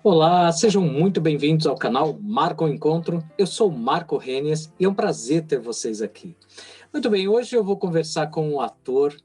Olá, sejam muito bem-vindos ao canal Marco Encontro. Eu sou Marco Renias e é um prazer ter vocês aqui. Muito bem, hoje eu vou conversar com um ator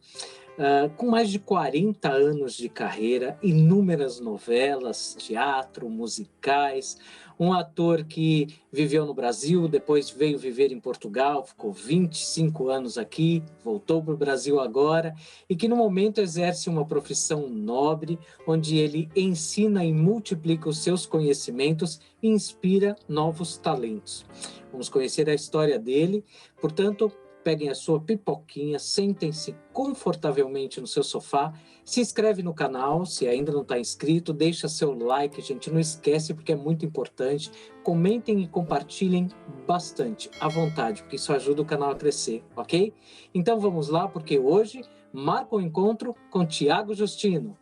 com mais de 40 anos de carreira, inúmeras novelas, teatro, musicais, um ator que viveu no Brasil, depois veio viver em Portugal, ficou 25 anos aqui, voltou para o Brasil agora e que no momento exerce uma profissão nobre, onde ele ensina e multiplica os seus conhecimentos e inspira novos talentos. Vamos conhecer a história dele, portanto, peguem a sua pipoquinha, sentem-se confortavelmente no seu sofá, se inscreve no canal, se ainda não está inscrito, deixa seu like, gente, não esquece porque é muito importante, comentem e compartilhem bastante, à vontade, porque isso ajuda o canal a crescer, ok? Então vamos lá, porque hoje marca o encontro com Thiago Justino.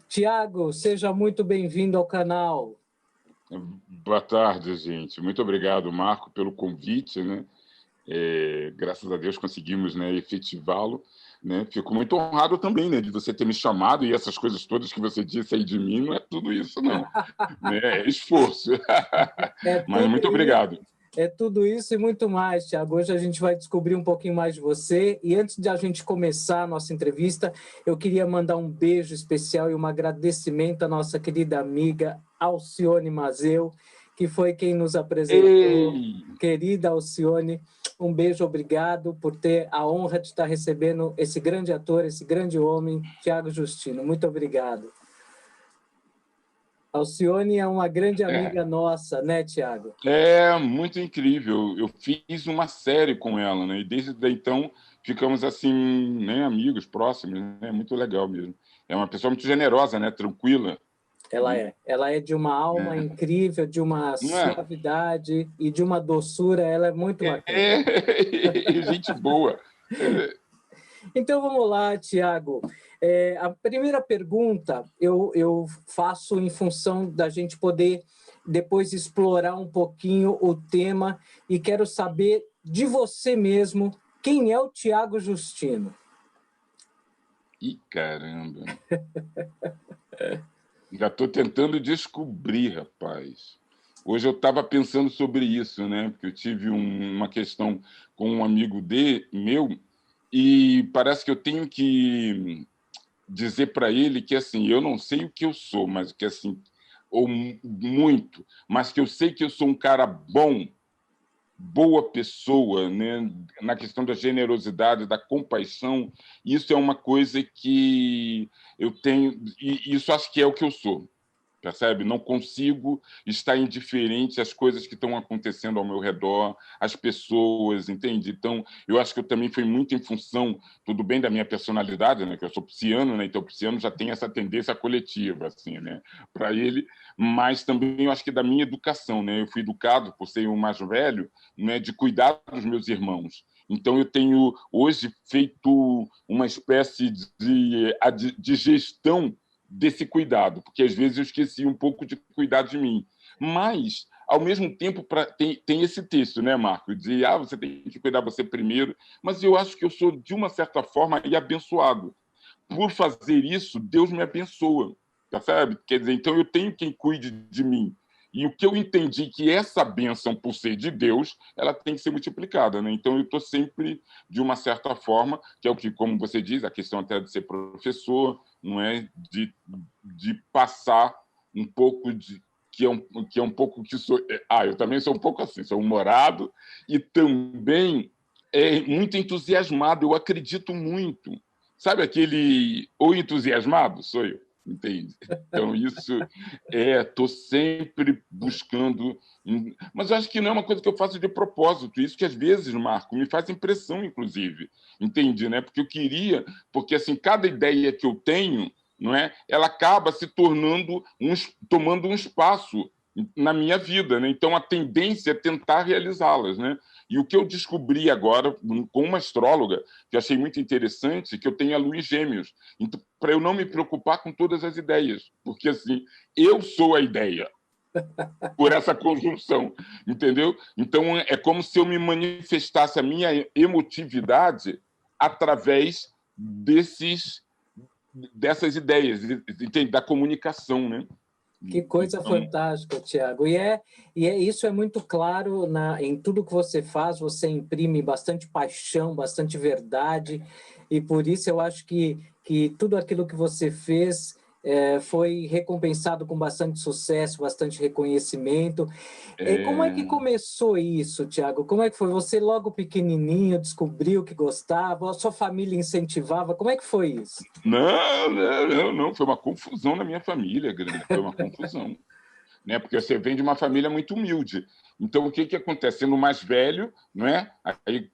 Thiago, seja muito bem-vindo ao canal. Boa tarde, gente. Muito obrigado, Marco, pelo convite, né? Graças a Deus conseguimos, né, efetivá-lo, né? Fico muito honrado também, né, de você ter me chamado, e essas coisas todas que você disse aí de mim não é tudo isso, não. Né? É esforço. Mas muito obrigado. É tudo isso e muito mais, Thiago. Hoje a gente vai descobrir um pouquinho mais de você. E antes de a gente começar a nossa entrevista, eu queria mandar um beijo especial e um agradecimento à nossa querida amiga Alcione Mazeu, que foi quem nos apresentou. Ei! Querida Alcione, um beijo, obrigado por ter a honra de estar recebendo esse grande ator, esse grande homem, Thiago Justino. Muito obrigado. Alcione é uma grande amiga nossa, né, Thiago? É muito incrível. Eu fiz uma série com ela, né? E desde então ficamos assim, né, amigos próximos, né? Muito legal mesmo. É uma pessoa muito generosa, né? Tranquila. Ela é de uma alma incrível, de uma suavidade e de uma doçura, ela é muito bacana. Gente boa. Então vamos lá, Thiago. A primeira pergunta eu faço em função da gente poder depois explorar um pouquinho o tema e quero saber de você mesmo, quem é o Thiago Justino? Ih, caramba! Já estou tentando descobrir, rapaz. Hoje eu estava pensando sobre isso, né? Porque eu tive uma questão com um amigo meu e parece que eu tenho que dizer para ele que assim, eu não sei o que eu sou, mas que assim, ou muito, mas que eu sei que eu sou um cara bom, boa pessoa, né? Na questão da generosidade, da compaixão, isso é uma coisa que eu tenho, e isso acho que é o que eu sou. Percebe? Não consigo estar indiferente às coisas que estão acontecendo ao meu redor, às pessoas, entende? Então, eu acho que eu também fui muito em função, tudo bem, da minha personalidade, né? Que eu sou pisciano, né? Então, o pisciano já tem essa tendência coletiva, assim, né? Para ele, mas também eu acho que da minha educação, né? Eu fui educado, por ser o mais velho, né? De cuidar dos meus irmãos. Então, eu tenho hoje feito uma espécie de gestão desse cuidado, porque às vezes eu esqueci um pouco de cuidar de mim. Mas, ao mesmo tempo, tem esse texto, né, Marco? De você tem que cuidar você primeiro, mas eu acho que eu sou, de uma certa forma, abençoado. Por fazer isso, Deus me abençoa, percebe? Quer dizer, então eu tenho quem cuide de mim. E o que eu entendi que essa bênção, por ser de Deus, ela tem que ser multiplicada, né? Então eu estou sempre, de uma certa forma, que é o que, como você diz, a questão até de ser professor, não é de passar um pouco de que é um pouco que sou. Eu também sou um pouco assim, sou humorado e também muito entusiasmado. Eu acredito muito. Sabe o entusiasmado? Sou eu. Entende? Então, isso estou sempre buscando. Mas eu acho que não é uma coisa que eu faço de propósito. Isso que, às vezes, Marco, me faz impressão, inclusive. Entende? Né? Porque eu queria. Porque, assim, cada ideia que eu tenho, não é? Ela acaba se tornando tomando um espaço na minha vida, né? Então a tendência é tentar realizá-las, né? E o que eu descobri agora com uma astróloga que eu achei muito interessante, que eu tenho a lua em Gêmeos, então, para eu não me preocupar com todas as ideias, porque assim eu sou a ideia por essa conjunção, entendeu? Então é como se eu me manifestasse a minha emotividade através dessas ideias, entende? Da comunicação, né? Que coisa Então, fantástica, Tiago. E isso é muito claro em tudo que você faz, você imprime bastante paixão, bastante verdade, e por isso eu acho que tudo aquilo que você fez foi recompensado com bastante sucesso, bastante reconhecimento. E como é que é, começou isso, Tiago? Como é que foi? Você logo pequenininho descobriu que gostava, a sua família incentivava, como é que foi isso? não, foi uma confusão na minha família, grande, foi uma confusão, né? Porque você vem de uma família muito humilde. Então, o que que acontece? Sendo mais velho, não é? Aí,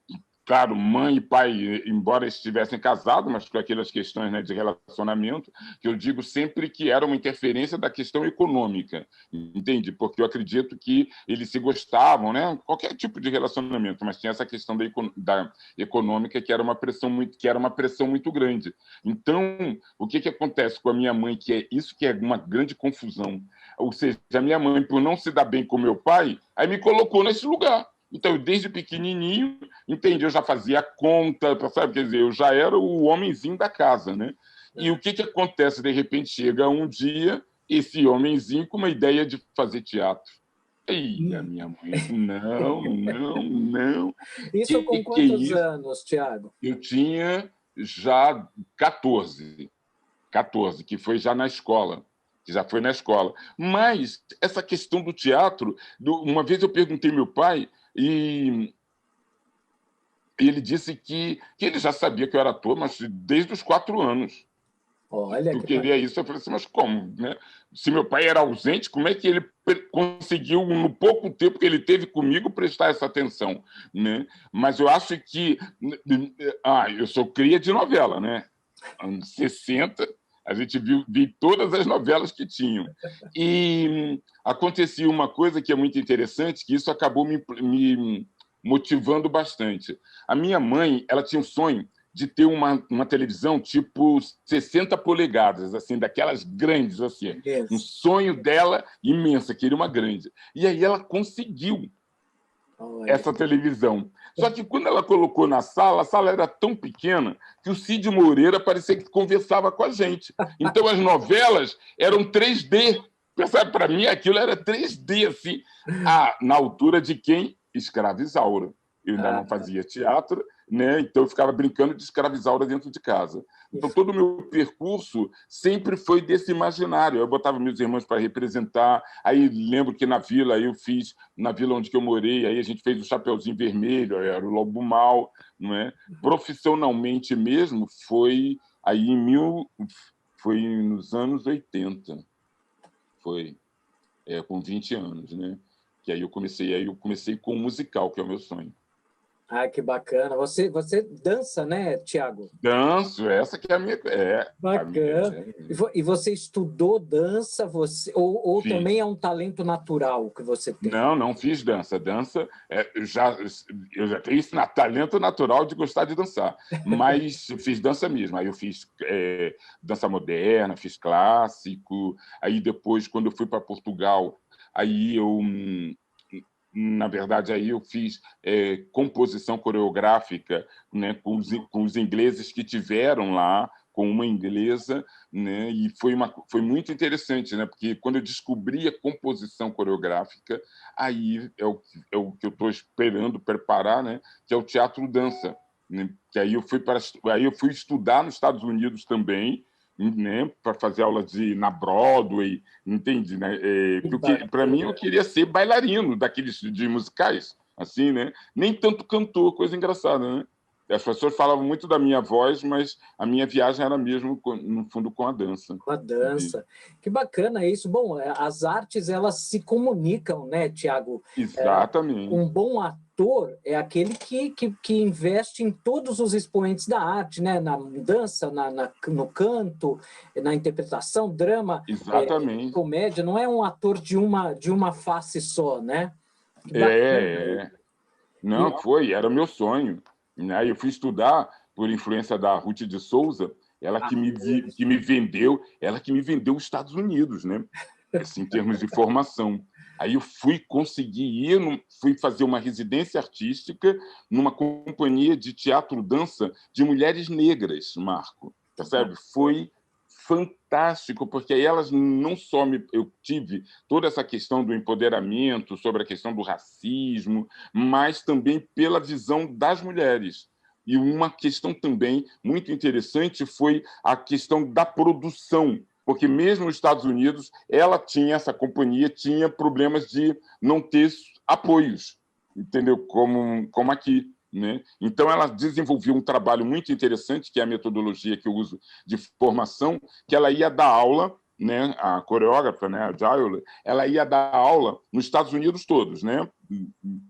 claro, mãe e pai, embora estivessem casados, mas com aquelas questões, né, de relacionamento, que eu digo sempre que era uma interferência da questão econômica, entende? Porque eu acredito que eles se gostavam, né? Qualquer tipo de relacionamento, mas tinha essa questão da econômica que era uma pressão muito grande. Então, o que que acontece com a minha mãe, que é isso que é uma grande confusão, ou seja, a minha mãe, por não se dar bem com meu pai, aí me colocou nesse lugar. Então, desde pequenininho, entendi, eu já fazia conta, sabe? Quer dizer, eu já era o homenzinho da casa, né? E o que que acontece? De repente, chega um dia, esse homenzinho com uma ideia de fazer teatro. E a minha mãe, não, não, não. Isso com Que é quantos isso? anos, Tiago? Eu tinha já 14, que foi já na escola, que já foi na escola. Mas essa questão do teatro, uma vez eu perguntei ao meu pai e ele disse que ele já sabia que eu era ator, mas desde os 4 anos. Olha Eu que queria bacana. isso, eu falei assim, mas como? Né? Se meu pai era ausente, como é que ele conseguiu, no pouco tempo que ele teve comigo, prestar essa atenção? Né? Mas eu acho que... eu sou cria de novela, né? Anos 60, a gente viu todas as novelas que tinham. E acontecia uma coisa que é muito interessante, que isso acabou me motivando bastante. A minha mãe, ela tinha um sonho de ter uma televisão tipo 60 polegadas, assim, daquelas grandes, assim. Um Isso. sonho dela imensa, queria uma grande. E aí ela conseguiu Olha. essa televisão. Só que quando ela colocou na sala, a sala era tão pequena que o Cid Moreira parecia que conversava com a gente. Então as novelas eram 3D. Percebe? Para mim aquilo era 3D, assim. Na altura de quem? Escravizaura. Eu ainda não Ah, fazia teatro, né? Então eu ficava brincando de escravizaura dentro de casa. Então todo o meu percurso sempre foi desse imaginário. Eu botava meus irmãos para representar. Aí lembro que na vila eu fiz, na vila onde eu morei, aí a gente fez o Chapeuzinho Vermelho, era o Lobo Mal, não é? Profissionalmente mesmo foi nos anos 80, foi com 20 anos, né? Que aí eu comecei com o musical, que é o meu sonho. que bacana. Você dança, né, Tiago? Danço, essa que é a minha Bacana. E você estudou dança, ou também fiz. é um talento natural que você tem? Não, não fiz dança. Dança, eu já tenho esse talento natural de gostar de dançar, mas eu fiz dança mesmo. Aí eu fiz dança moderna, fiz clássico. Aí depois, quando eu fui para Portugal, aí eu, na verdade, aí eu fiz composição coreográfica, né, com os ingleses que tiveram lá, com uma inglesa, né, e foi muito interessante, né, porque quando eu descobri a composição coreográfica, aí é o que eu estou esperando preparar, né, que é o teatro dança, né, que aí eu fui estudar nos Estados Unidos também, né, para fazer aula na Broadway, entende, né? Que Porque para mim eu bacana. queria ser bailarino daqueles de musicais, assim, né? Nem tanto cantor, coisa engraçada, né? As pessoas falavam muito da minha voz, mas a minha viagem era mesmo, no fundo, com a dança. Com a dança. Que bacana isso. Bom, as artes, elas se comunicam, né, Tiago? Um Exatamente. bom ator é aquele que investe em todos os expoentes da arte, né? Na dança, no canto, na interpretação, drama, Exatamente. comédia. Não é um ator de uma face só, né? Que bacana É, isso. é. E, Não, era meu sonho. Né? Eu fui estudar por influência da Ruth de Souza, ela que me vendeu, ela que me vendeu os Estados Unidos, né? Assim, em termos de formação. Aí eu fui conseguir fui fazer uma residência artística numa companhia de teatro-dança de mulheres negras, Marco. Percebe? fantástico, porque aí elas não só eu tive toda essa questão do empoderamento, sobre a questão do racismo, mas também pela visão das mulheres. E uma questão também muito interessante foi a questão da produção, porque mesmo nos Estados Unidos, essa companhia tinha problemas de não ter apoios, entendeu? Como aqui. Né? Então, ela desenvolveu um trabalho muito interessante, que é a metodologia que eu uso de formação, que ela ia dar aula, né? A coreógrafa, né? A Jayle, ela ia dar aula nos Estados Unidos todos. Né?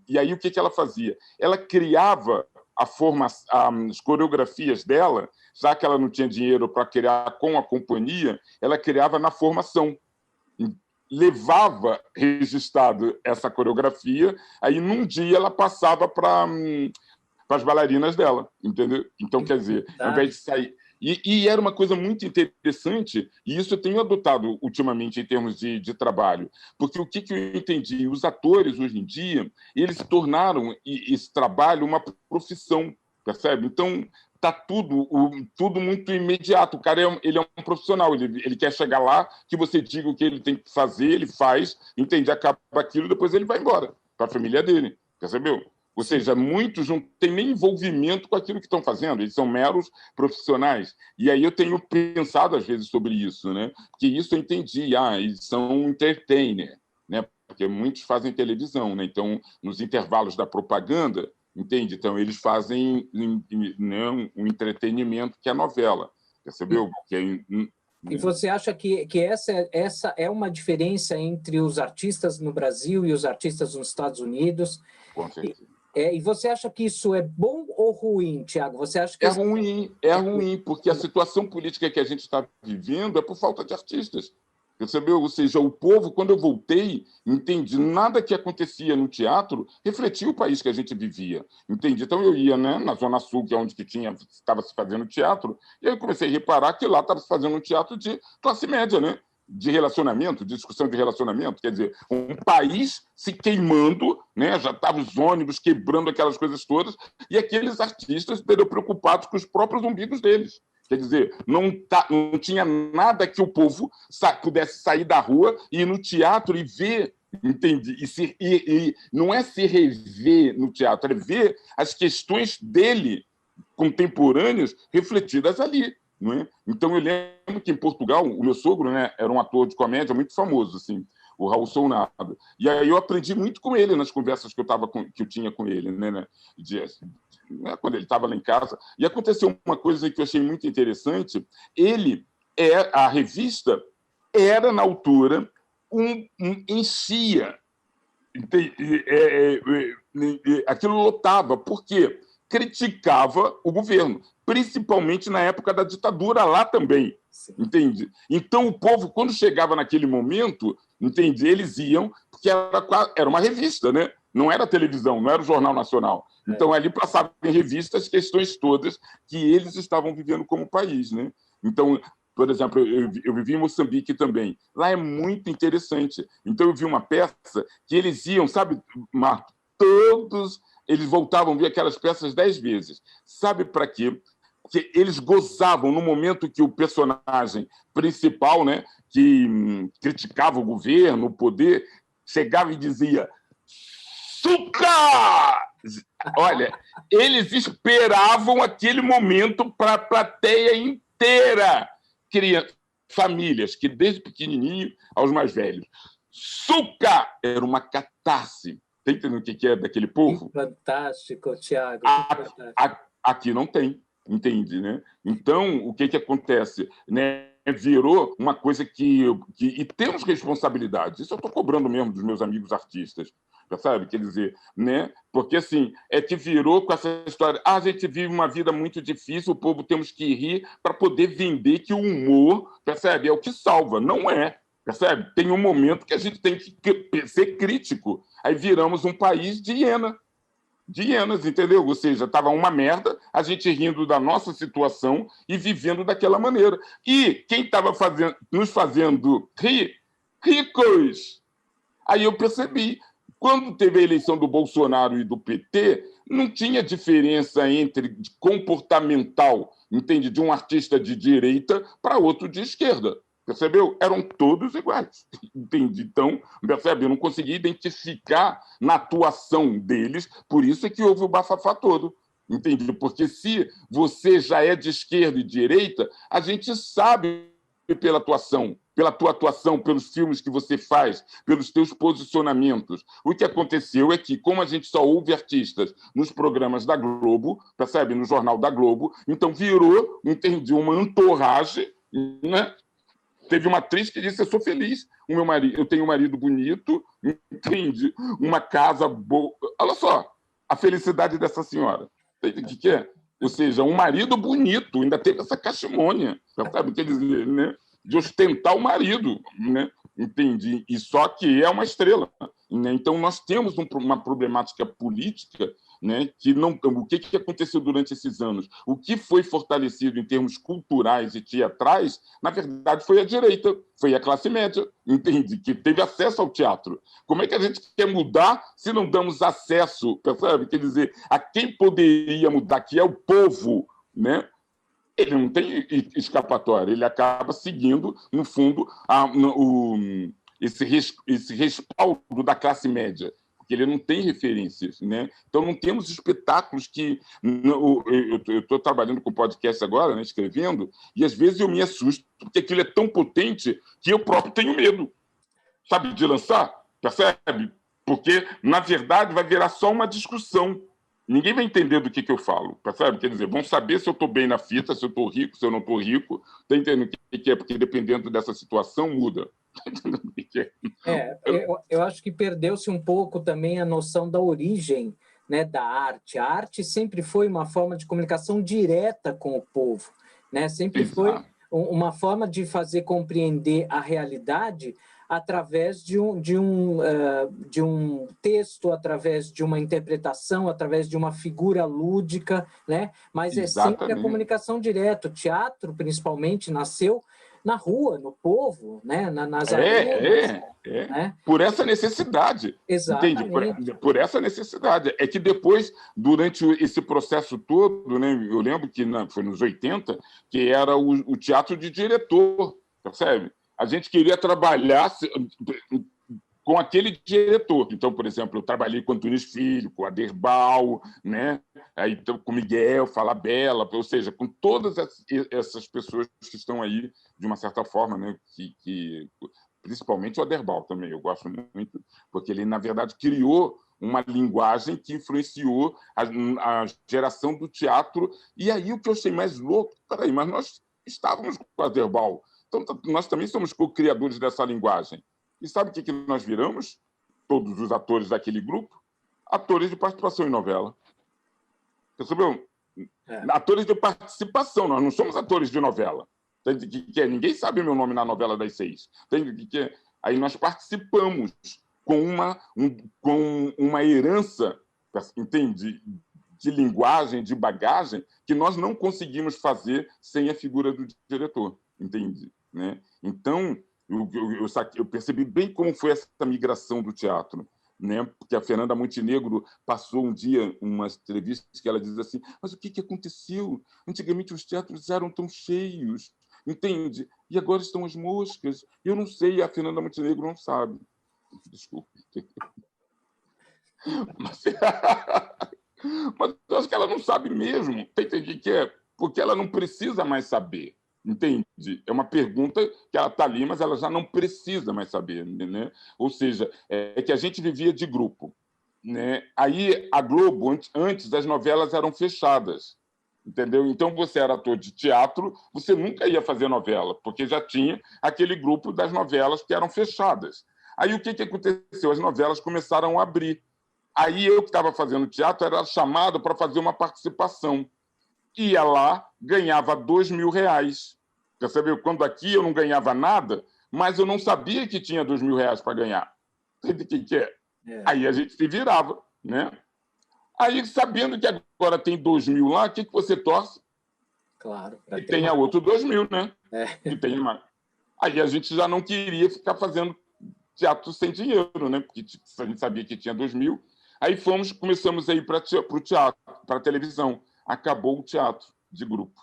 E aí, o que ela fazia? Ela criava as coreografias dela, já que ela não tinha dinheiro para criar com a companhia, ela criava na formação. Levava registrado essa coreografia, aí num dia ela passava para as bailarinas dela, entendeu? Então, quer dizer, ao invés de sair... E era uma coisa muito interessante, e isso eu tenho adotado ultimamente em termos de trabalho, porque o que eu entendi? Os atores, hoje em dia, eles tornaram esse trabalho uma profissão, percebe? Então, está tudo muito imediato. O cara ele é um profissional, ele quer chegar lá, que você diga o que ele tem que fazer, ele faz, entende? Acaba aquilo, depois ele vai embora para a família dele, percebeu? Ou seja, muitos não têm nem envolvimento com aquilo que estão fazendo, eles são meros profissionais. E aí eu tenho pensado, às vezes, sobre isso, né? Porque isso eu entendi, eles são entertainer, né? Porque muitos fazem televisão, né? Então, nos intervalos da propaganda, entende? Então, eles fazem, né, um entretenimento que é novela, percebeu? E você acha que essa é uma diferença entre os artistas no Brasil e os artistas nos Estados Unidos? Com certeza. E você acha que isso é bom ou ruim, Tiago? Você acha que é ruim, porque a situação política que a gente está vivendo é por falta de artistas. Percebeu? Ou seja, o povo, quando eu voltei, entendi, nada que acontecia no teatro refletia o país que a gente vivia. Entendi? Então eu ia, né, na Zona Sul, que é onde estava se fazendo teatro, e aí eu comecei a reparar que lá estava se fazendo um teatro de classe média, né? De relacionamento, de discussão de relacionamento, quer dizer, um país se queimando, né? Já estavam os ônibus quebrando aquelas coisas todas, e aqueles artistas estavam preocupados com os próprios umbigos deles. Quer dizer, não tinha nada que o povo pudesse sair da rua e ir no teatro e ver, entende? E não é se rever no teatro, é ver as questões dele contemporâneas refletidas ali. Não é? Então, eu lembro que em Portugal, o meu sogro, né, era um ator de comédia muito famoso, assim, o Raul Solnado. E aí eu aprendi muito com ele nas conversas que eu tinha com ele, né, quando ele estava lá em casa. E aconteceu uma coisa que eu achei muito interessante. A revista era, na altura, enchia. Aquilo lotava. Por quê? Criticava o governo, principalmente na época da ditadura lá também, entende? Então, o povo, quando chegava naquele momento, entende? Eles iam, porque era uma revista, né? Não era televisão, não era o Jornal Nacional. Então, ali passavam em revista as questões todas que eles estavam vivendo como país, né? Então, por exemplo, eu vivi em Moçambique também. Lá é muito interessante. Então, eu vi uma peça que eles iam, sabe, Marco, todos... Eles voltavam a ver aquelas peças 10 vezes. Sabe para quê? Porque eles gozavam no momento que o personagem principal, né, que criticava o governo, o poder, chegava e dizia "Suca!". Olha, eles esperavam aquele momento para a plateia inteira. Famílias que, desde pequenininho aos mais velhos. "Suca!" Era uma catarse. Está entendendo o que é daquele povo? Fantástico, Tiago. Aqui não tem, entende? Né? Então, o que acontece? Né? Virou uma coisa e temos responsabilidade. Isso eu estou cobrando mesmo dos meus amigos artistas, sabe? Quer dizer, né? Porque assim, é que virou com essa história. A gente vive uma vida muito difícil, o povo temos que rir para poder vender que o humor, percebe? É o que salva. Não é. Percebe? Tem um momento que a gente tem que ser crítico. Aí viramos um país de hienas, entendeu? Ou seja, estava uma merda, a gente rindo da nossa situação e vivendo daquela maneira. E quem estava nos fazendo rir? Ricos! Aí eu percebi, Quando teve a eleição do Bolsonaro e do PT, não tinha diferença entre comportamental, entende, de um artista de direita para outro de esquerda. Percebeu? Eram todos iguais. Entende? Então, percebe? Eu não conseguia identificar na atuação deles, por isso é que houve o bafafá todo. Entende? Porque se você já é de esquerda e direita, a gente sabe pela tua atuação, pelos filmes que você faz, pelos teus posicionamentos. O que aconteceu é que, como a gente só ouve artistas nos programas da Globo, percebe? No Jornal da Globo, então virou, entendi, uma entourage, né? Teve uma atriz que disse: eu sou feliz, eu tenho um marido bonito, entende? Uma casa boa. Olha só, a felicidade dessa senhora. Entende o que é? Ou seja, um marido bonito, ainda teve essa cachimônia, sabe? Quer dizer, né? De ostentar o marido, né? Entende? E só que é uma estrela. Né? Então, nós temos uma problemática política, né? Que não, o que aconteceu durante esses anos? O que foi fortalecido em termos culturais e teatrais, na verdade, foi a direita, foi a classe média, entende? Que teve acesso ao teatro. Como é que a gente quer mudar se não damos acesso, percebe? Quer dizer, a quem poderia mudar, que é o povo, né? Ele não tem escapatória, ele acaba seguindo, no fundo, esse respaldo da classe média, porque ele não tem referências. Né? Então, não temos espetáculos que... Eu estou trabalhando com podcast agora, né, escrevendo, e às vezes eu me assusto, porque aquilo é tão potente que eu próprio tenho medo, sabe, de lançar, percebe? Porque, na verdade, vai virar só uma discussão. Ninguém vai entender do que eu falo, percebe? Quer dizer, vão saber se eu estou bem na fita, se eu estou rico, se eu não estou rico. Está entendendo o que é? Porque dependendo dessa situação, muda. Está entendendo o que é? Eu acho que perdeu-se um pouco também a noção da origem, né, da arte. A arte sempre foi uma forma de comunicação direta com o povo, né? Sempre foi uma forma de fazer compreender a realidade através de um texto, através de uma interpretação, através de uma figura lúdica, né? Mas é sempre a comunicação direta. O teatro, principalmente, nasceu na rua, no povo, né? Nas arenas. Né? Por essa necessidade. Exatamente. Entende? Por essa necessidade. É que depois, durante esse processo todo, né, eu lembro que foi nos 80, que era o teatro de diretor, percebe? A gente queria trabalhar com aquele diretor. Então, por exemplo, eu trabalhei com Antunes Filho, com Aderbal, né? Aí, com Miguel Falabella, ou seja, com todas essas pessoas que estão aí, de uma certa forma, né? Principalmente o Aderbal também, eu gosto muito, porque ele, na verdade, criou uma linguagem que influenciou a geração do teatro. E aí o que eu achei mais louco, peraí, mas nós estávamos com o Aderbal, então nós também somos co-criadores dessa linguagem. E sabe o que nós viramos? Todos os atores daquele grupo? Atores de participação em novela. Percebeu? Atores de participação, nós não somos atores de novela. Ninguém sabe meu nome na novela das 6. Aí nós participamos com uma herança, entende? De linguagem, de bagagem, que nós não conseguimos fazer sem a figura do diretor, entende? Né? Então, eu percebi bem como foi essa migração do teatro, né? Porque a Fernanda Montenegro passou um dia umas entrevistas que ela diz assim: mas o que aconteceu? Antigamente os teatros eram tão cheios, entende? E agora estão as moscas. Eu não sei, a Fernanda Montenegro não sabe. Desculpe. Mas eu acho que ela não sabe mesmo. Entende que é? Porque ela não precisa mais saber. Entende? É uma pergunta que ela está ali, mas ela já não precisa mais saber. Né? Ou seja, é que a gente vivia de grupo. Né? Aí, a Globo, antes, as novelas eram fechadas. Entendeu? Então, você era ator de teatro, você nunca ia fazer novela, porque já tinha aquele grupo das novelas que eram fechadas. Aí, o que aconteceu? As novelas começaram a abrir. Aí, eu que estava fazendo teatro, era chamado para fazer uma participação. Ia lá, ganhava R$2.000. Percebeu? Quando aqui eu não ganhava nada, mas eu não sabia que tinha R$2.000 para ganhar. Entende o que é? Aí a gente se virava, né? Aí, sabendo que agora tem 2.000 lá, o que você torce? Claro. Que tenha outro 2.000, né? Que tenha mais. Aí a gente já não queria ficar fazendo teatro sem dinheiro, né? Porque a gente sabia que tinha 2000. Aí começamos a ir para o teatro, para a televisão. Acabou o teatro de grupo,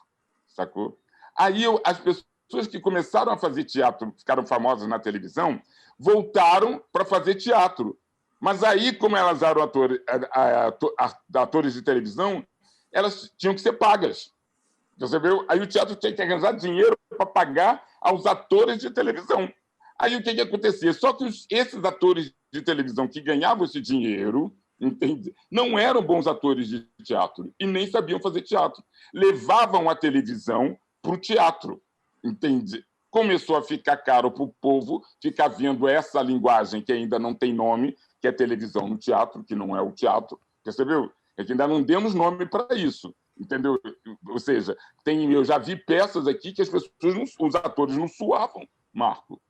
sacou? Aí as pessoas que começaram a fazer teatro, ficaram famosas na televisão, voltaram para fazer teatro. Mas aí, como elas eram atores de televisão, elas tinham que ser pagas. Você viu? Aí o teatro tinha que arranjar dinheiro para pagar aos atores de televisão. Aí o que acontecia? Só que esses atores de televisão que ganhavam esse dinheiro, entende? Não eram bons atores de teatro e nem sabiam fazer teatro. Levavam a televisão para o teatro, entende? Começou a ficar caro para o povo ficar vendo essa linguagem que ainda não tem nome, que é televisão no teatro, que não é o teatro, percebeu? É que ainda não demos nome para isso, entendeu? Ou seja, eu já vi peças aqui que as pessoas, os atores não suavam, Marco.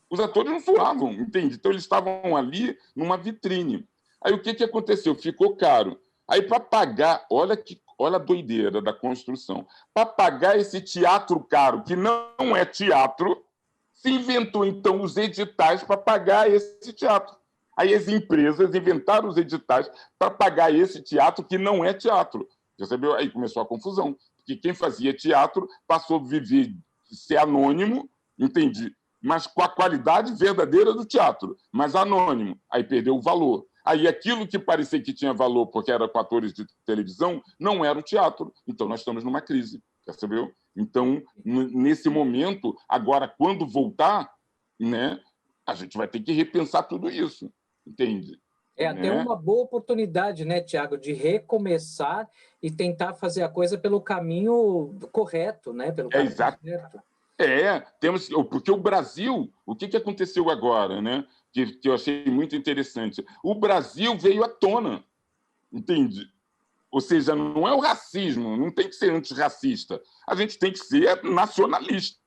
Os atores não suavam, entende? Então eles estavam ali numa vitrine. Aí o que aconteceu? Ficou caro. Aí para pagar, olha a doideira da construção. Para pagar esse teatro caro, que não é teatro, se inventou então os editais para pagar esse teatro. Aí as empresas inventaram os editais para pagar esse teatro que não é teatro. Percebeu? Aí começou a confusão. Porque quem fazia teatro passou a viver, ser anônimo, entende? Mas com a qualidade verdadeira do teatro, mas anônimo. Aí perdeu o valor. Aí aquilo que parecia que tinha valor porque era com atores de televisão, não era o teatro. Então nós estamos numa crise, percebeu? Então, nesse momento, agora, quando voltar, né, a gente vai ter que repensar tudo isso, entende? É até uma boa oportunidade, né, Tiago, de recomeçar e tentar fazer a coisa pelo caminho correto, né? Pelo caminho certo. Porque o Brasil, o que aconteceu agora, né? Que eu achei muito interessante. O Brasil veio à tona, entende? Ou seja, não é o racismo, não tem que ser antirracista. A gente tem que ser nacionalista.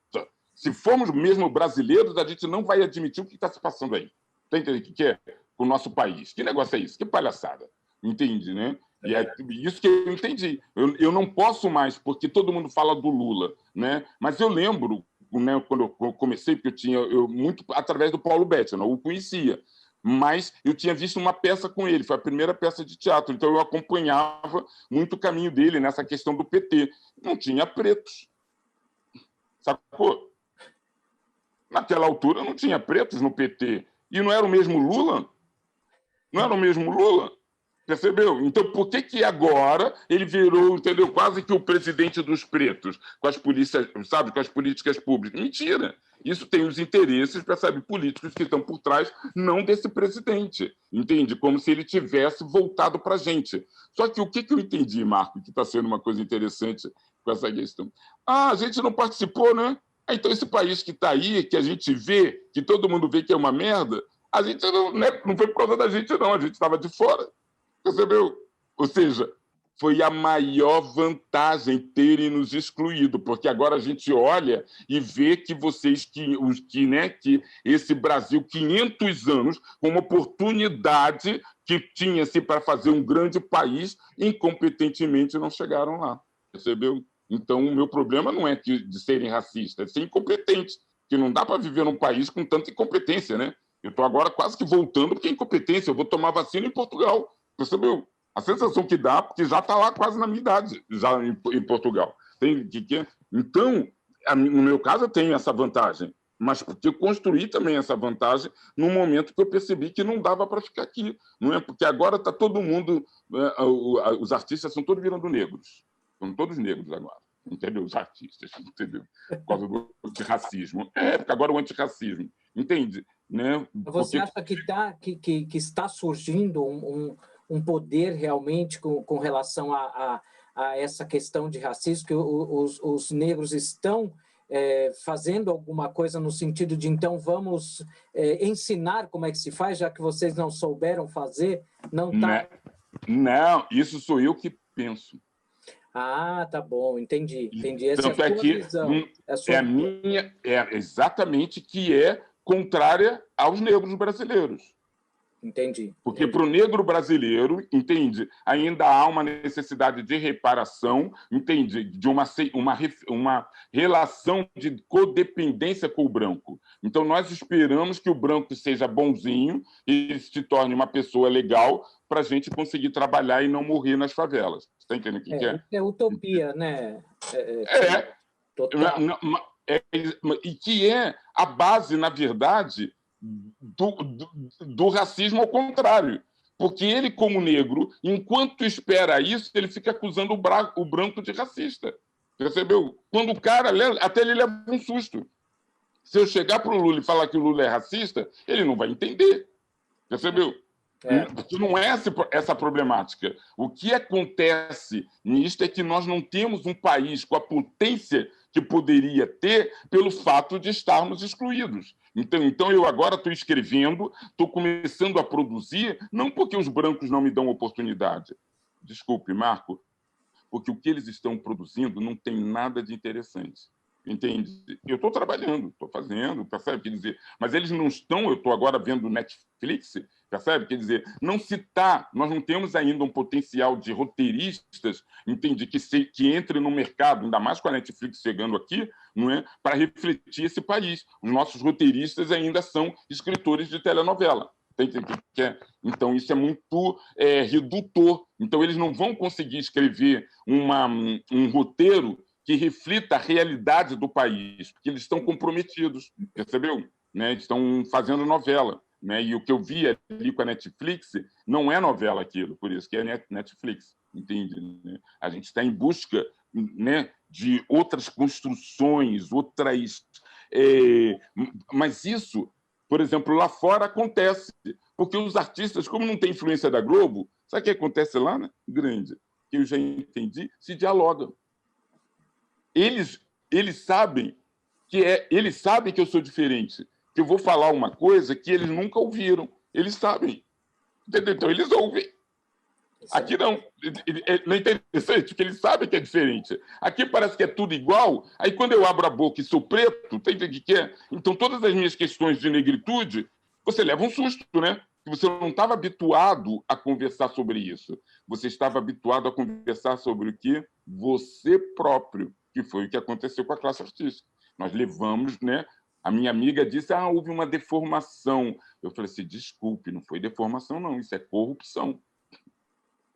Se formos mesmo brasileiros, a gente não vai admitir o que está se passando aí. Está entendendo o que é o nosso país? Que negócio é isso? Que palhaçada. Entende, né? E é isso que eu entendi. Eu não posso mais, porque todo mundo fala do Lula, né? Mas eu lembro, né, quando eu comecei, porque eu muito através do Paulo Betti, eu não o conhecia, mas eu tinha visto uma peça com ele, foi a primeira peça de teatro, então eu acompanhava muito o caminho dele nessa questão do PT. Não tinha pretos, sacou? Naquela altura não tinha pretos no PT. E não era o mesmo Lula? Não era o mesmo Lula? Percebeu? Então, por que agora ele virou, entendeu, quase que o presidente dos pretos, com as polícias, sabe, com as políticas públicas? Mentira! Isso tem os interesses, sabe, políticos que estão por trás, não desse presidente, entende? Como se ele tivesse voltado para a gente. Só que o que eu entendi, Marco, que está sendo uma coisa interessante com essa questão? A gente não participou, né? Então, esse país que está aí, que a gente vê, que todo mundo vê que é uma merda, a gente não, né, não foi por causa da gente, não, a gente estava de fora. Percebeu? Ou seja, foi a maior vantagem terem nos excluído, porque agora a gente olha e vê que que esse Brasil, 500 anos, com uma oportunidade que tinha-se para fazer um grande país, incompetentemente não chegaram lá. Percebeu? Então, o meu problema não é de serem racistas, é ser incompetentes, que não dá para viver num país com tanta incompetência, né? Eu estou agora quase que voltando porque é incompetência. Eu vou tomar vacina em Portugal. Percebeu? A sensação que dá, porque já está lá quase na minha idade, já em Portugal. Então, no meu caso, eu tenho essa vantagem, mas porque eu construí também essa vantagem no momento que eu percebi que não dava para ficar aqui. Não é? Porque agora está todo mundo... os artistas estão todos virando negros. São todos negros agora. Entendeu? Os artistas, entendeu? Por causa do antirracismo. Porque agora o antirracismo. Entende? Né? Você acha que está surgindo um poder realmente com relação a essa questão de racismo, que os negros estão fazendo alguma coisa no sentido de, então, vamos ensinar como é que se faz, já que vocês não souberam fazer? Não, isso sou eu que penso. Ah, tá bom, entendi. Essa Tanto é a sua visão. Exatamente, que é contrária aos negros brasileiros. Entendi. Porque para o negro brasileiro, entende, ainda há uma necessidade de reparação, entende, de uma relação de codependência com o branco. Então, nós esperamos que o branco seja bonzinho e se torne uma pessoa legal para a gente conseguir trabalhar e não morrer nas favelas. Está entendendo o que é? É utopia, né? Total. E que é a base, na verdade, do racismo ao contrário. Porque ele, como negro, enquanto espera isso, ele fica acusando o branco de racista. Percebeu? Quando o cara, até ele leva um susto. Se eu chegar para o Lula e falar que o Lula é racista, ele não vai entender. Percebeu? Porque não é essa problemática. O que acontece nisto é que nós não temos um país com a potência que poderia ter pelo fato de estarmos excluídos. Então eu agora estou escrevendo, estou começando a produzir, não porque os brancos não me dão oportunidade. Desculpe, Marco, porque o que eles estão produzindo não tem nada de interessante. Entende? Eu estou trabalhando, estou fazendo, percebe? Quer dizer, mas eles não estão, eu estou agora vendo Netflix, percebe? Quer dizer, nós não temos ainda um potencial de roteiristas, entende? Que entre no mercado, ainda mais com a Netflix chegando aqui, não é? Para refletir esse país. Os nossos roteiristas ainda são escritores de telenovela. Então, isso é muito redutor. Então, eles não vão conseguir escrever um roteiro que reflita a realidade do país, porque eles estão comprometidos, percebeu? Né? Estão fazendo novela. Né? E o que eu vi ali com a Netflix não é novela aquilo, por isso que é Netflix, entende? A gente está em busca, né, de outras construções, mas isso, por exemplo, lá fora acontece, porque os artistas, como não tem influência da Globo, sabe o que acontece lá, né? Grande, que eu já entendi, se dialogam. Eles sabem eles sabem que eu sou diferente, que eu vou falar uma coisa que eles nunca ouviram. Eles sabem. Entendeu? Então, eles ouvem. Aqui não. Não é interessante, porque eles sabem que é diferente. Aqui parece que é tudo igual. Aí, quando eu abro a boca e sou preto, tem o que é? Então, todas as minhas questões de negritude, você leva um susto, né? Você não estava habituado a conversar sobre isso. Você estava habituado a conversar sobre o quê? Você próprio, que foi o que aconteceu com a classe artística. Nós levamos, né? A minha amiga disse, houve uma deformação. Eu falei assim, desculpe, não foi deformação, não, isso é corrupção.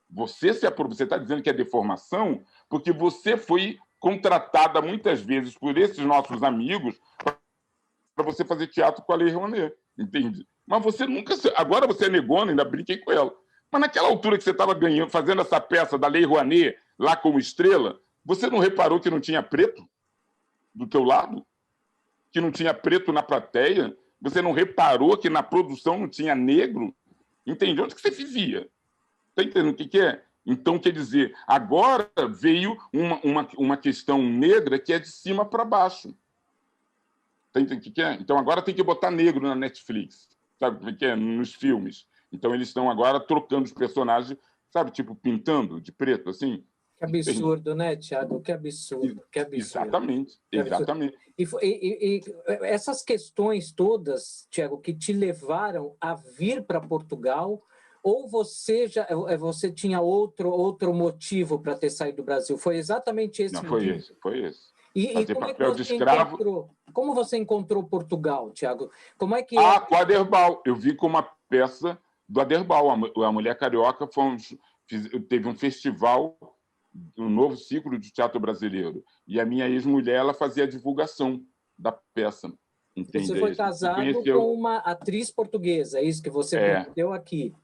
Você está dizendo que é deformação porque você foi contratada muitas vezes por esses nossos amigos para você fazer teatro com a Lei Rouanet, entende? Mas você nunca... Agora você é negona, ainda brinquei com ela. Mas naquela altura que você estava fazendo essa peça da Lei Rouanet, lá como estrela, você não reparou que não tinha preto do teu lado? Que não tinha preto na plateia? Você não reparou que na produção não tinha negro? Entende? Onde que você vivia? Está entendendo o que é? Então, quer dizer, agora veio uma questão negra que é de cima para baixo. Está entendendo o que é? Então, agora tem que botar negro na Netflix, sabe o que é? Nos filmes. Então, eles estão agora trocando os personagens, sabe, tipo, pintando de preto, assim. Que absurdo, né, Tiago? Que absurdo, que absurdo. Exatamente, exatamente. E essas questões todas, Tiago, que te levaram a vir para Portugal, ou você tinha outro motivo para ter saído do Brasil? Foi exatamente esse motivo? Foi esse. E como papel de escravo. Como você encontrou Portugal, Tiago? Como é que com o Aderbal. Eu vi com uma peça do Aderbal. A Mulher Carioca teve um festival, um novo ciclo de teatro brasileiro. E a minha ex-mulher, ela fazia a divulgação da peça. Entende? Você foi casado com uma atriz portuguesa, é isso que você conheceu aqui?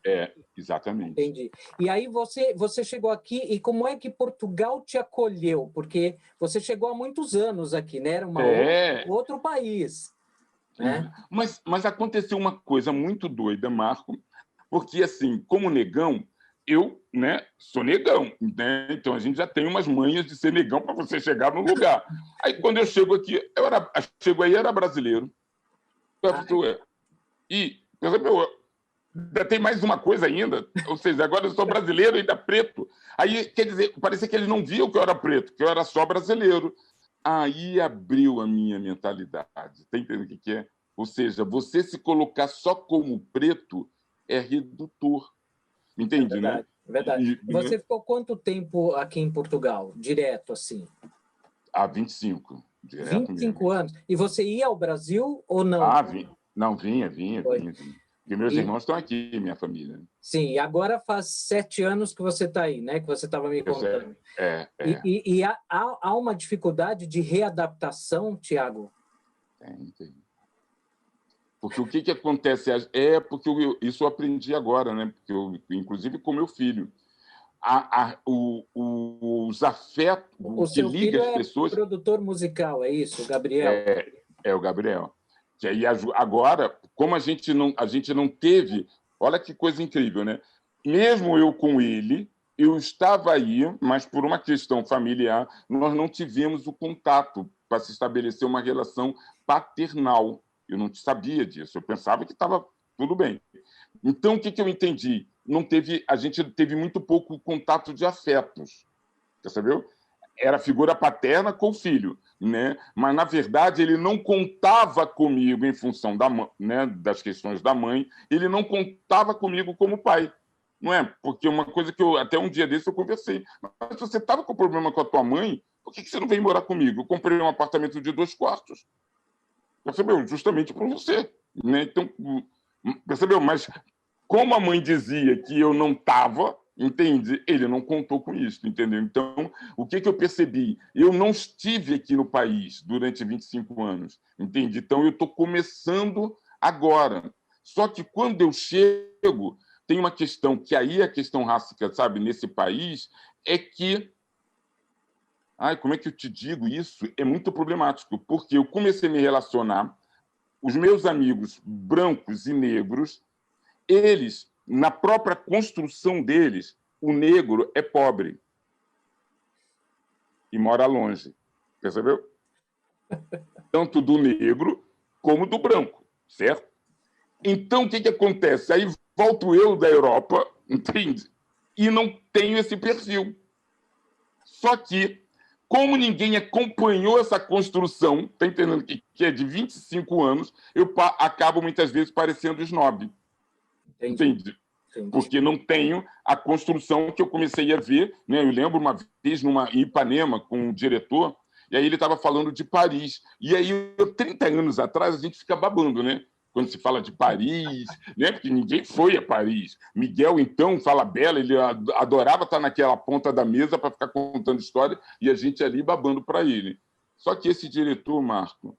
Exatamente. Entendi. E aí você chegou aqui, e como é que Portugal te acolheu? Porque você chegou há muitos anos aqui, né? Era outro país. Né? Mas aconteceu uma coisa muito doida, Marco, porque, assim, como negão, eu, né, sou negão, né? Então a gente já tem umas manhas de ser negão para você chegar no lugar. Aí quando eu chego aqui, era brasileiro. E, ainda tem mais uma coisa ainda, ou seja, agora eu sou brasileiro ainda preto. Aí, quer dizer, parecia que eles não viam que eu era preto, que eu era só brasileiro. Aí abriu a minha mentalidade. Está entendendo o que é? Ou seja, você se colocar só como preto é redutor. É Entende, né? verdade, é verdade. E você ficou quanto tempo aqui em Portugal, direto assim? Há 25, direto 25 mesmo. anos. E você ia ao Brasil ou não? Ah, não, vinha. Foi. Porque meus E, irmãos estão aqui, minha família. sim, e agora faz 7 anos que você está aí, né? Que você estava me contando. E há uma dificuldade de readaptação, Tiago? Tem. Porque o que acontece? Porque isso eu aprendi agora, né? Porque inclusive com meu filho. Os afetos, O o que seu liga filho as é pessoas produtor musical, é isso, o Gabriel? é o Gabriel. Que aí agora, como a gente não teve, olha que coisa incrível, né? Mesmo eu com ele, eu estava aí, mas por uma questão familiar, nós não tivemos o contato para se estabelecer uma relação paternal. Eu não sabia disso, eu pensava que estava tudo bem. Então, o que eu entendi? A gente teve muito pouco contato de afetos, percebeu? Era figura paterna com o filho, né? Mas, na verdade, ele não contava comigo em função das questões da mãe, ele não contava comigo como pai. Não é? Porque uma coisa que até um dia desse eu conversei. Mas você estava com problema com a tua mãe, por que você não veio morar comigo? Eu comprei um apartamento de 2 quartos. Percebeu? Justamente por você. Né? Então, percebeu? Mas como a mãe dizia que eu não estava, entende? Ele não contou com isso, entendeu? Então, o que eu percebi? Eu não estive aqui no país durante 25 anos, entende? Então, eu estou começando agora. Só que quando eu chego, tem uma questão, que aí a questão racial, sabe, nesse país, é que... Ai, como é que eu te digo isso? É muito problemático, porque eu comecei a me relacionar, os meus amigos brancos e negros, eles, na própria construção deles, o negro é pobre e mora longe, percebeu? Tanto do negro como do branco, certo? Então, o que acontece? Aí volto eu da Europa, entende? E não tenho esse perfil. Só que, como ninguém acompanhou essa construção, tá entendendo que é de 25 anos, eu acabo muitas vezes parecendo snob. Entende? Porque não tenho a construção que eu comecei a ver. Né? Eu lembro uma vez em Ipanema com um diretor, e aí ele estava falando de Paris. E aí, 30 anos atrás, a gente fica babando, né? Quando se fala de Paris, né? Porque ninguém foi a Paris. Miguel, então, fala bela, ele adorava estar naquela ponta da mesa para ficar contando história e a gente ali babando para ele. Só que esse diretor, Marco,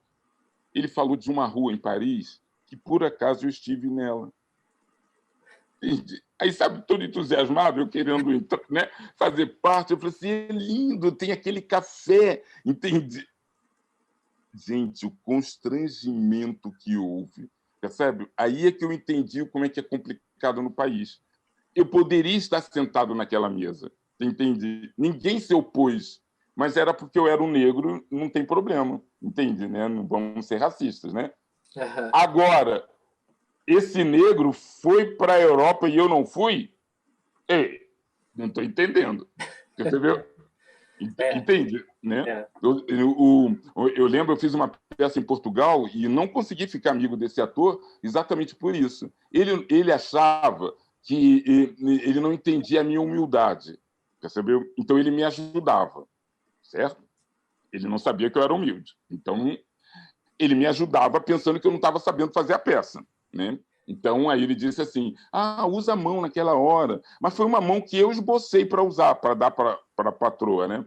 ele falou de uma rua em Paris que, por acaso, eu estive nela. Aí, sabe, todo entusiasmado, eu querendo né, fazer parte. Eu falei assim, é lindo, tem aquele café, entende? Gente, o constrangimento que houve, percebe? Aí é que eu entendi como é que é complicado no país. Eu poderia estar sentado naquela mesa, entende? Ninguém se opôs, mas era porque eu era um negro, não tem problema, entende? Né? Não vamos ser racistas, né? Uhum. Agora, esse negro foi para a Europa e eu não fui? Ei, não estou entendendo. Percebeu? Entende? Né? Eu lembro, eu fiz uma peça em Portugal e não consegui ficar amigo desse ator exatamente por isso. Ele achava que ele não entendia a minha humildade. Percebeu? Então ele me ajudava, certo? Ele não sabia que eu era humilde. Então ele me ajudava pensando que eu não estava sabendo fazer a peça, né? Então, aí ele disse assim, usa a mão naquela hora. Mas foi uma mão que eu esbocei para usar, para dar para a patroa, né?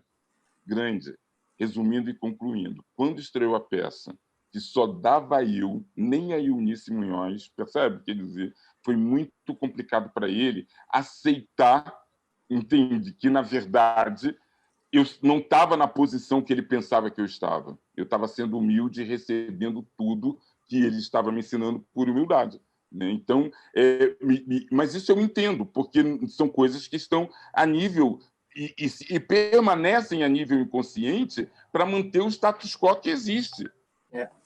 Grande. Resumindo e concluindo, quando estreou a peça, que só dava eu, nem a Eunice Munhoz, percebe? Quer dizer, foi muito complicado para ele aceitar, entende, que, na verdade, eu não estava na posição que ele pensava que eu estava. Eu estava sendo humilde e recebendo tudo que ele estava me ensinando por humildade. Né? Então, mas isso eu entendo, porque são coisas que estão a nível e permanecem a nível inconsciente para manter o status quo que existe.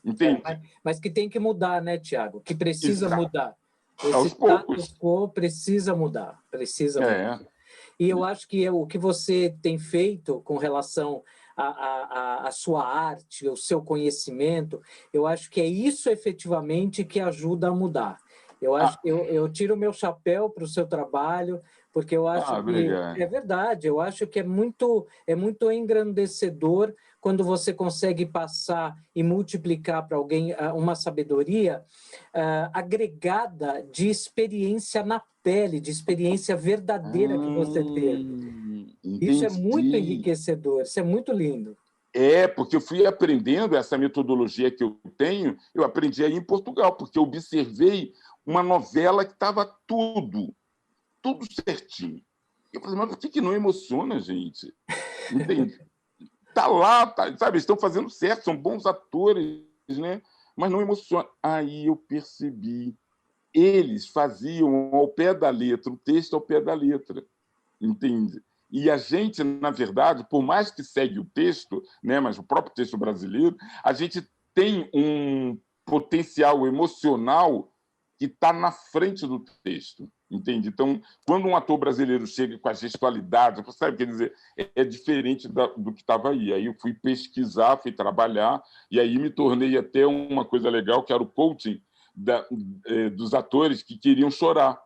Entende? Mas que tem que mudar, né, Tiago? Que precisa mudar. Esse status quo precisa mudar. Precisa mudar. E eu acho que o que você tem feito com relação à sua arte, ao seu conhecimento, eu acho que é isso efetivamente que ajuda a mudar. Eu tiro o meu chapéu para o seu trabalho, porque eu acho que obrigado. é verdade, eu acho que é muito engrandecedor quando você consegue passar e multiplicar para alguém uma sabedoria agregada de experiência na pele, de experiência verdadeira que você teve. Isso é muito Entendi. enriquecedor, isso é muito lindo. Porque eu fui aprendendo essa metodologia que eu tenho, eu aprendi aí em Portugal, porque eu observei uma novela que estava tudo certinho. Eu falei, mas por que não emociona, gente? Entende? Tá lá, sabe? Estão fazendo certo, são bons atores, né? Mas não emociona. Aí eu percebi, eles faziam ao pé da letra, o texto ao pé da letra, entende? E a gente, na verdade, por mais que segue o texto, né, mas o próprio texto brasileiro, a gente tem um potencial emocional que está na frente do texto, entende? Então, quando um ator brasileiro chega com a gestualidade, você sabe, quer dizer, é diferente do que estava aí. Aí eu fui pesquisar, fui trabalhar, e aí me tornei até uma coisa legal, que era o coaching dos atores que queriam chorar.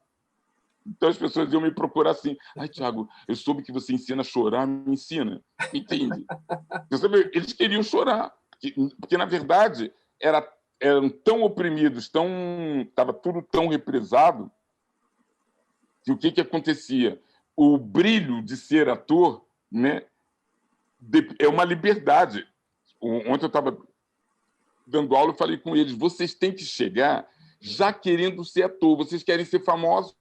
Então as pessoas iam me procurar assim, Tiago, eu soube que você ensina a chorar, me ensina. Entende? Eles queriam chorar, porque na verdade eram tão oprimidos, estava tudo tão represado, que o que acontecia? O brilho de ser ator, né, é uma liberdade. Ontem eu estava dando aula e falei com eles, vocês têm que chegar já querendo ser ator, vocês querem ser famosos,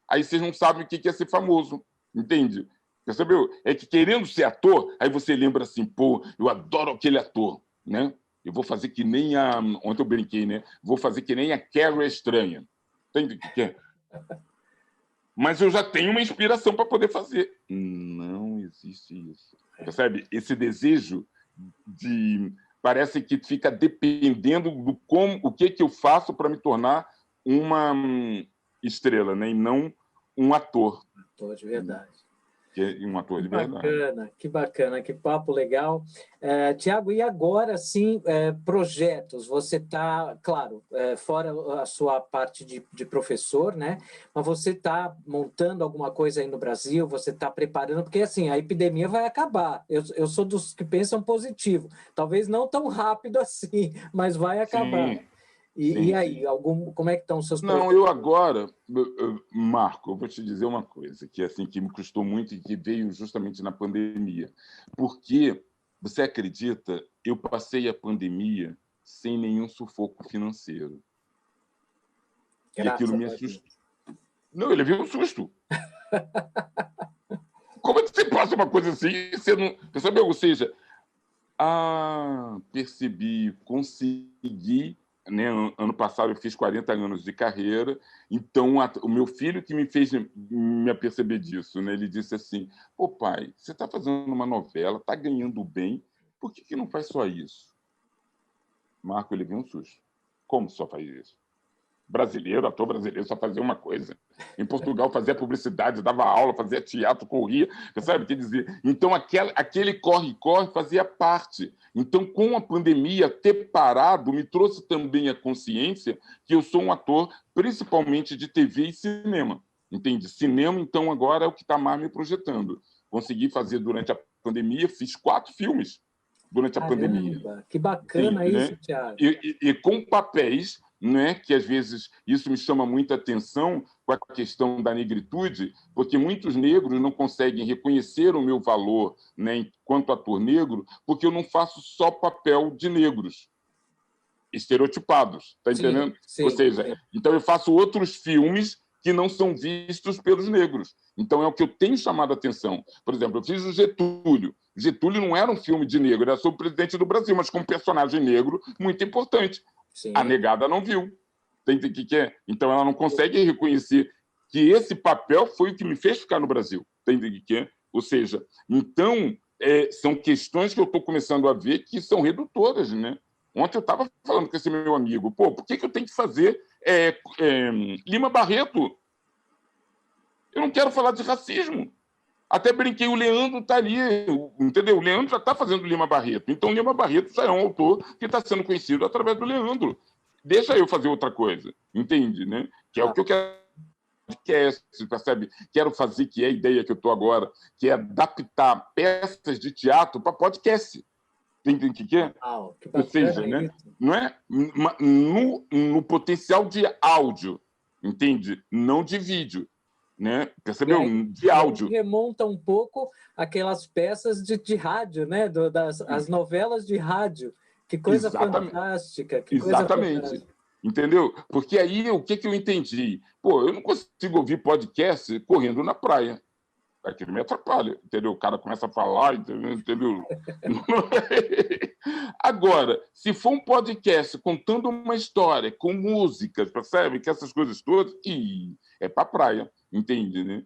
aí vocês não sabem o que é ser famoso, entende? Percebeu? É que querendo ser ator, aí você lembra assim, pô, eu adoro aquele ator, né? Eu vou fazer que nem a... Ontem eu brinquei, né? Vou fazer que nem a Carrie Estranha. Entende o que é? Mas eu já tenho uma inspiração para poder fazer. Não existe isso. Percebe? Esse desejo de... Parece que fica dependendo do o que eu faço para me tornar uma estrela, né? E não um ator. Ator de verdade. Um ator de verdade. Que bacana, que papo legal. Tiago, e agora sim, projetos? Você está, claro, fora a sua parte de professor, né? Mas você está montando alguma coisa aí no Brasil? Você está preparando? Porque assim, a epidemia vai acabar. Eu sou dos que pensam positivo. Talvez não tão rápido assim, mas vai acabar. Sim. E aí, como é que estão os seus projetos? Não, eu agora, Marco, eu vou te dizer uma coisa que assim que me custou muito e que veio justamente na pandemia. Porque, você acredita, eu passei a pandemia sem nenhum sufoco financeiro. E aquilo me assustou. Não, eu levei um susto. Como é que você passa uma coisa assim e você não... Percebeu? Ou seja, percebi, consegui... Né? Ano passado eu fiz 40 anos de carreira, então o meu filho que me fez me aperceber disso, né? Ele disse assim, pô pai, você está fazendo uma novela, está ganhando bem, por que não faz só isso? Marco, ele viu um susto. Como só faz isso? Ator brasileiro só fazia uma coisa. Em Portugal fazia publicidade, dava aula, fazia teatro, corria, sabe? Quer dizer, então aquele corre-corre fazia parte. Então, com a pandemia, ter parado me trouxe também a consciência que eu sou um ator principalmente de TV e cinema. Entende? Cinema, então, agora é o que está mais me projetando. Consegui fazer durante a pandemia, fiz 4 filmes durante a pandemia. Que bacana. Entende, isso, né? Thiago. E com papéis, né, que às vezes isso me chama muita atenção com a questão da negritude, porque muitos negros não conseguem reconhecer o meu valor, né, enquanto ator negro, porque eu não faço só papel de negros estereotipados, tá entendendo? Sim, ou seja, então eu faço outros filmes que não são vistos pelos negros. Então é o que eu tenho chamado a atenção. Por exemplo, eu fiz o Getúlio. Getúlio não era um filme de negro, era sobre o presidente do Brasil, mas como personagem negro muito importante. Sim. A negada não viu. Então ela não consegue reconhecer que esse papel foi o que me fez ficar no Brasil. Ou seja, então são questões que eu estou começando a ver que são redutoras, né? Ontem eu estava falando com esse meu amigo, pô, por que eu tenho que fazer Lima Barreto? Eu não quero falar de racismo. Até brinquei, o Leandro está ali, entendeu? O Leandro já está fazendo Lima Barreto. Então, Lima Barreto já é um autor que está sendo conhecido através do Leandro. Deixa eu fazer outra coisa, entende? Né? que é o que eu quero. Podcast, percebe? Quero fazer, que é a ideia que eu estou agora, que é adaptar peças de teatro para podcast. Entende o que é? Que Ou seja, né? Não é no potencial de áudio, entende? Não de vídeo, né? Percebeu? De áudio. Remonta um pouco aquelas peças de rádio, né? As novelas de rádio. Que coisa fantástica. Que coisa fantástica. Entendeu? Porque aí o que eu entendi? Pô, eu não consigo ouvir podcast correndo na praia. Aquilo me atrapalha, entendeu? O cara começa a falar, entendeu? Agora, se for um podcast contando uma história, com músicas, percebe? Que essas coisas todas, é para praia, entende? Né?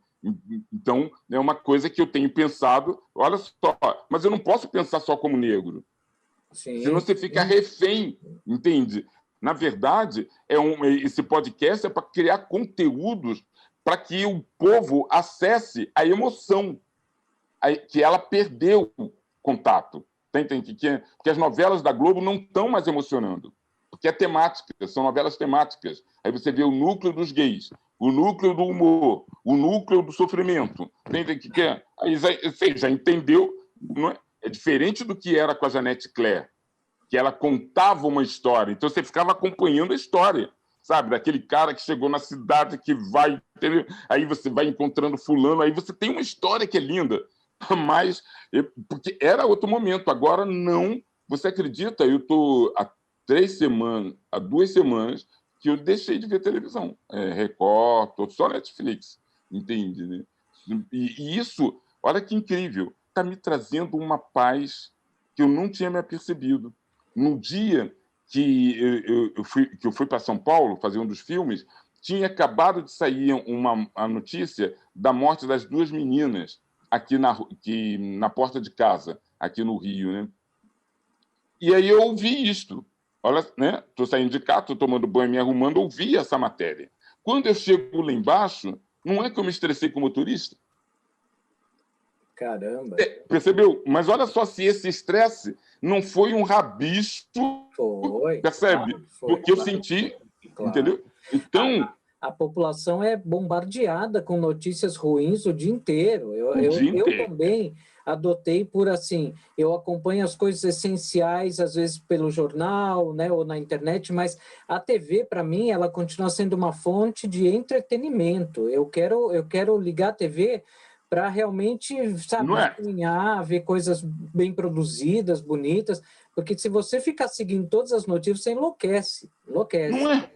Então, é uma coisa que eu tenho pensado, olha só, mas eu não posso pensar só como negro. Sim, senão você fica refém, entende? Na verdade, esse podcast é para criar conteúdos para que o povo acesse a emoção que ela perdeu contato. Entende? Porque as novelas da Globo não estão mais emocionando, porque é temática, são novelas temáticas. Aí você vê o núcleo dos gays, o núcleo do humor, o núcleo do sofrimento. Entende? Aí você já entendeu, não é? É diferente do que era com a Janete Claire, que ela contava uma história, então você ficava acompanhando a história, sabe? Daquele cara que chegou na cidade, que vai... Entendeu? Aí você vai encontrando fulano, aí você tem uma história que é linda, mas... Porque era outro momento, agora não. Você acredita? Eu estou há 2 semanas que eu deixei de ver televisão. Record, tô só Netflix, entende? Né? E isso, olha que incrível, está me trazendo uma paz que eu não tinha me apercebido. No dia que eu fui para São Paulo fazer um dos filmes, tinha acabado de sair a notícia da morte das 2 meninas aqui na porta de casa, aqui no Rio. Né? E aí eu ouvi isto. Olha, né? Estou saindo de casa, estou tomando banho, me arrumando, ouvi essa matéria. Quando eu chego lá embaixo, não é que eu me estressei com o motorista. Caramba! Percebeu? Mas olha só se esse estresse não foi um rabicho, percebe? Claro, foi, do que eu senti, claro. Entendeu? Então... A população é bombardeada com notícias ruins o dia inteiro. Eu também adotei por assim, eu acompanho as coisas essenciais, às vezes pelo jornal, né, ou na internet, mas a TV, para mim, ela continua sendo uma fonte de entretenimento. Eu quero ligar a TV para realmente, sabe, sonhar, ver coisas bem produzidas, bonitas, porque se você ficar seguindo todas as notícias, você enlouquece. Não é?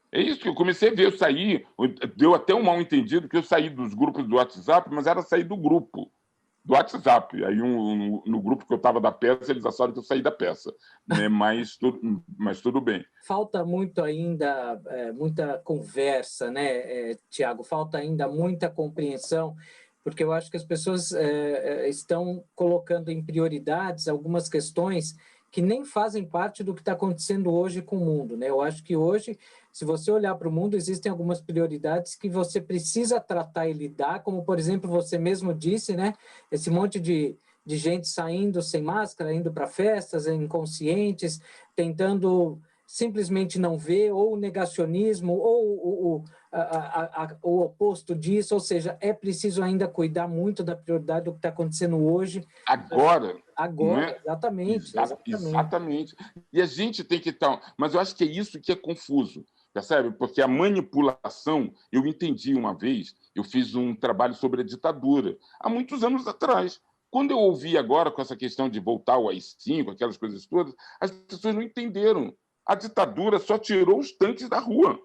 É isso que eu comecei a ver. Eu saí, deu até um mal-entendido que eu saí dos grupos do WhatsApp, mas era sair do grupo, do WhatsApp. Aí no grupo que eu estava da peça, eles acharam que eu saí da peça. Né? Mas tudo bem. Falta muito ainda, muita conversa, né, Tiago? Falta ainda muita compreensão, porque eu acho que as pessoas estão colocando em prioridades algumas questões que nem fazem parte do que está acontecendo hoje com o mundo, né? Eu acho que hoje, se você olhar para o mundo, existem algumas prioridades que você precisa tratar e lidar, como, por exemplo, você mesmo disse, né? Esse monte de gente saindo sem máscara, indo para festas, inconscientes, tentando simplesmente não ver, ou o negacionismo, ou o oposto disso, ou seja, é preciso ainda cuidar muito da prioridade do que está acontecendo hoje. Agora, exatamente. Exatamente. E a gente tem que estar... Mas eu acho que é isso que é confuso, percebe? Porque a manipulação, eu entendi uma vez, eu fiz um trabalho sobre a ditadura, há muitos anos atrás. Quando eu ouvi agora com essa questão de voltar ao AI-5, aquelas coisas todas, as pessoas não entenderam. A ditadura só tirou os tanques da rua.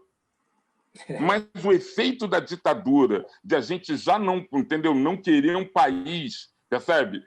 Mas o efeito da ditadura, de a gente já não, entendeu, não querer um país, percebe?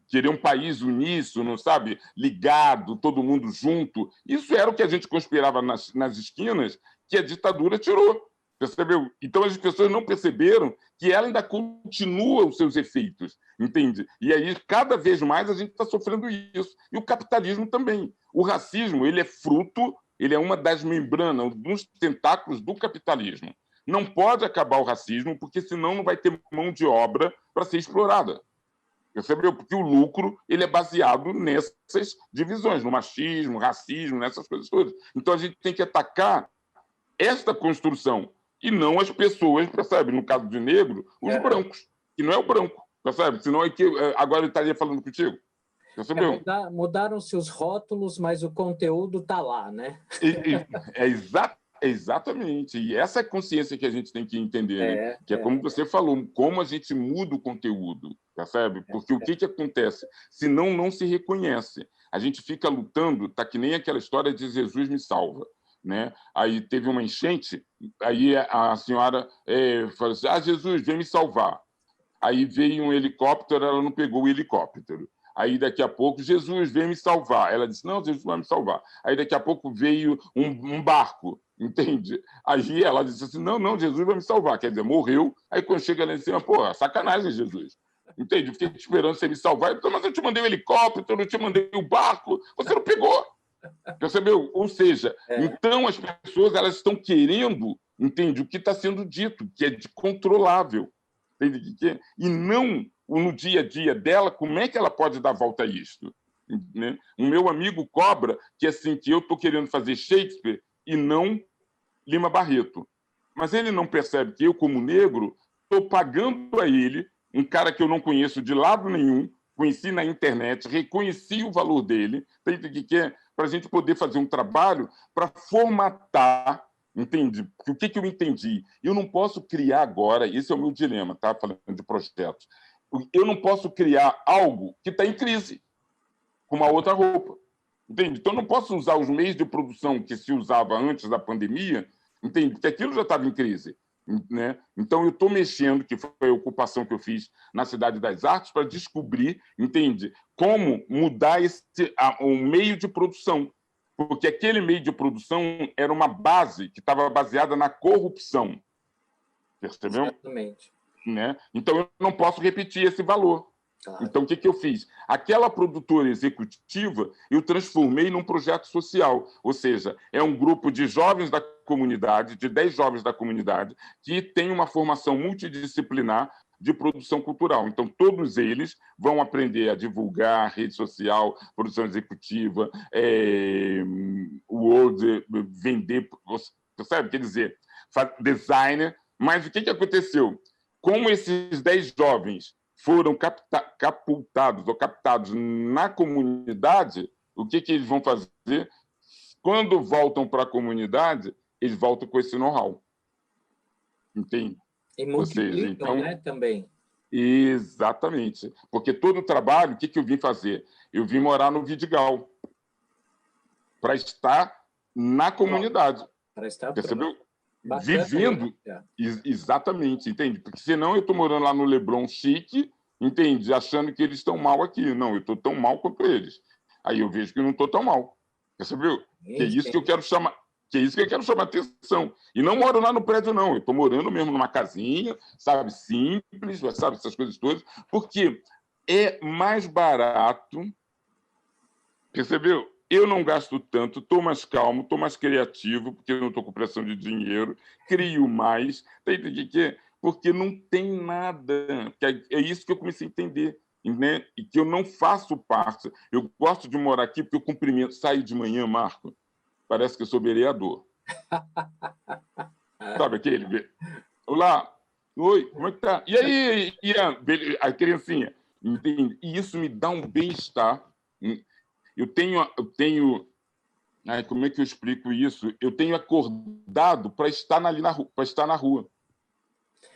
Querer um país uníssono, sabe? Ligado, todo mundo junto. Isso era o que a gente conspirava nas esquinas, que a ditadura tirou. Percebeu? Então as pessoas não perceberam que ela ainda continua os seus efeitos, entende? E aí, cada vez mais, a gente está sofrendo isso. E o capitalismo também. O racismo, ele é fruto, ele é uma das membranas, dos tentáculos do capitalismo. Não pode acabar o racismo, porque senão não vai ter mão de obra para ser explorada. Percebeu? Porque o lucro ele é baseado nessas divisões, no machismo, racismo, nessas coisas todas. Então, a gente tem que atacar esta construção e não as pessoas, percebe? No caso de negro, os brancos, que não é o branco, percebe? Senão é que agora ele estaria falando contigo. Percebeu? Mudaram-se os rótulos, mas o conteúdo está lá, né? Exatamente. E essa é a consciência que a gente tem que entender, né? Que é como você falou, como a gente muda o conteúdo, percebe? Porque o que acontece? Senão não se reconhece. A gente fica lutando, tá que nem aquela história de Jesus me salva. Né? Aí teve uma enchente, aí a senhora falou assim, Jesus, vem me salvar. Aí veio um helicóptero, ela não pegou o helicóptero. Aí, daqui a pouco, Jesus, vem me salvar. Ela disse, não, Jesus vai me salvar. Aí, daqui a pouco, veio um barco, entende? Aí ela disse assim, não, não, Jesus vai me salvar. Quer dizer, morreu. Aí, quando chega lá em cima, pô, sacanagem, Jesus. Entende? Fiquei esperando você me salvar. Mas eu te mandei o helicóptero, eu te mandei o barco, você não pegou. Percebeu? Ou seja, então as pessoas elas estão querendo, entende, o que está sendo dito, que é de controlável. Entende? E não no dia a dia dela, como é que ela pode dar volta a isso? Né? O meu amigo cobra que assim que eu estou querendo fazer Shakespeare e não Lima Barreto. Mas ele não percebe que eu, como negro, estou pagando a ele, um cara que eu não conheço de lado nenhum, conheci na internet, reconheci o valor dele, para a gente poder fazer um trabalho para formatar, entende? O que eu entendi? Eu não posso criar agora, esse é o meu dilema, tá? Falando de projetos. Eu não posso criar algo que está em crise, com uma outra roupa. Entende? Então, eu não posso usar os meios de produção que se usava antes da pandemia, entende? Porque aquilo já estava em crise. Né? Então, eu estou mexendo, que foi a ocupação que eu fiz na Cidade das Artes, para descobrir, entende? Como mudar o meio de produção. Porque aquele meio de produção era uma base que estava baseada na corrupção. Percebeu? Exatamente. Né? Então, eu não posso repetir esse valor. Claro. Então, o que eu fiz? Aquela produtora executiva, eu transformei num projeto social. Ou seja, é um grupo de jovens da comunidade, de 10 jovens da comunidade, que tem uma formação multidisciplinar de produção cultural. Então, todos eles vão aprender a divulgar rede social, produção executiva, Word, vender, sabe? Quer dizer, designer. Mas o que aconteceu? Como esses 10 jovens foram captados ou captados na comunidade, o que eles vão fazer? Quando voltam para a comunidade, eles voltam com esse know-how. Entende? E multiplicam, então, né, também. Exatamente. Porque todo o trabalho, o que eu vim fazer? Eu vim morar no Vidigal para estar na comunidade. Para estar percebeu? Bacana, vivendo. Exatamente, entende? Porque senão eu estou morando lá no Leblon chique, entende? Achando que eles estão mal aqui. Não, eu estou tão mal quanto eles. Aí eu vejo que eu não estou tão mal. Percebeu? Que é isso que eu quero chamar. Que é isso que eu quero chamar atenção. E não moro lá no prédio, não. Eu estou morando mesmo numa casinha, sabe, simples, sabe, essas coisas todas, porque é mais barato, percebeu? Eu não gasto tanto, estou mais calmo, estou mais criativo, porque eu não estou com pressão de dinheiro, crio mais, porque não tem nada. É isso que eu comecei a entender. Né? E que eu não faço parte. Eu gosto de morar aqui porque eu cumprimento. Saio de manhã, Marco, parece que eu sou vereador. Sabe aquele? Olá, oi, como é que tá? E aí, Ian? A criancinha. Entende? E isso me dá um bem-estar. Eu tenho. Ai, como é que eu explico isso? Eu tenho acordado para estar ali na rua, para estar na rua.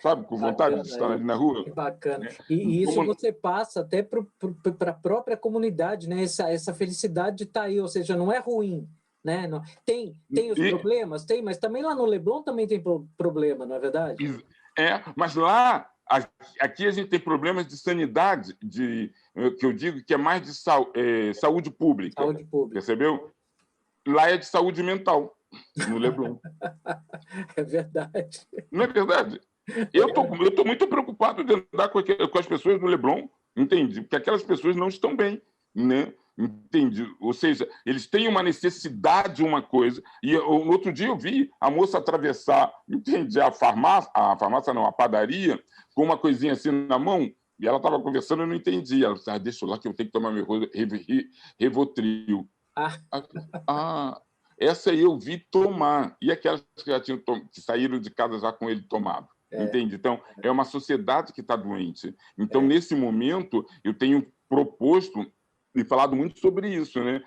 Sabe, com vontade de estar ali na rua. Que bacana. E isso você passa até para a própria comunidade, né? Essa felicidade de estar aí, ou seja, não é ruim. Né? Não, tem os problemas, tem, mas também lá no Leblon também tem problema, não é verdade? Mas lá, aqui a gente tem problemas de sanidade, que eu digo que é mais de saúde pública. Saúde pública. Percebeu? Lá é de saúde mental, no Leblon. É verdade. Não é verdade? Eu tô muito preocupado de andar com as pessoas do Leblon, entende? Porque aquelas pessoas não estão bem, né? Entende? Ou seja, eles têm uma necessidade de uma coisa. E no outro dia eu vi a moça atravessar, entende? A farmácia não, a padaria, com uma coisinha assim na mão. E ela estava conversando, eu não entendi. Ela disse, deixa eu lá que eu tenho que tomar meu Rivotril. Essa aí eu vi tomar. E aquelas que já tinham que saíram de casa já com ele tomado. Entende? Então, é uma sociedade que está doente. Então, nesse momento, eu tenho proposto e falado muito sobre isso, né?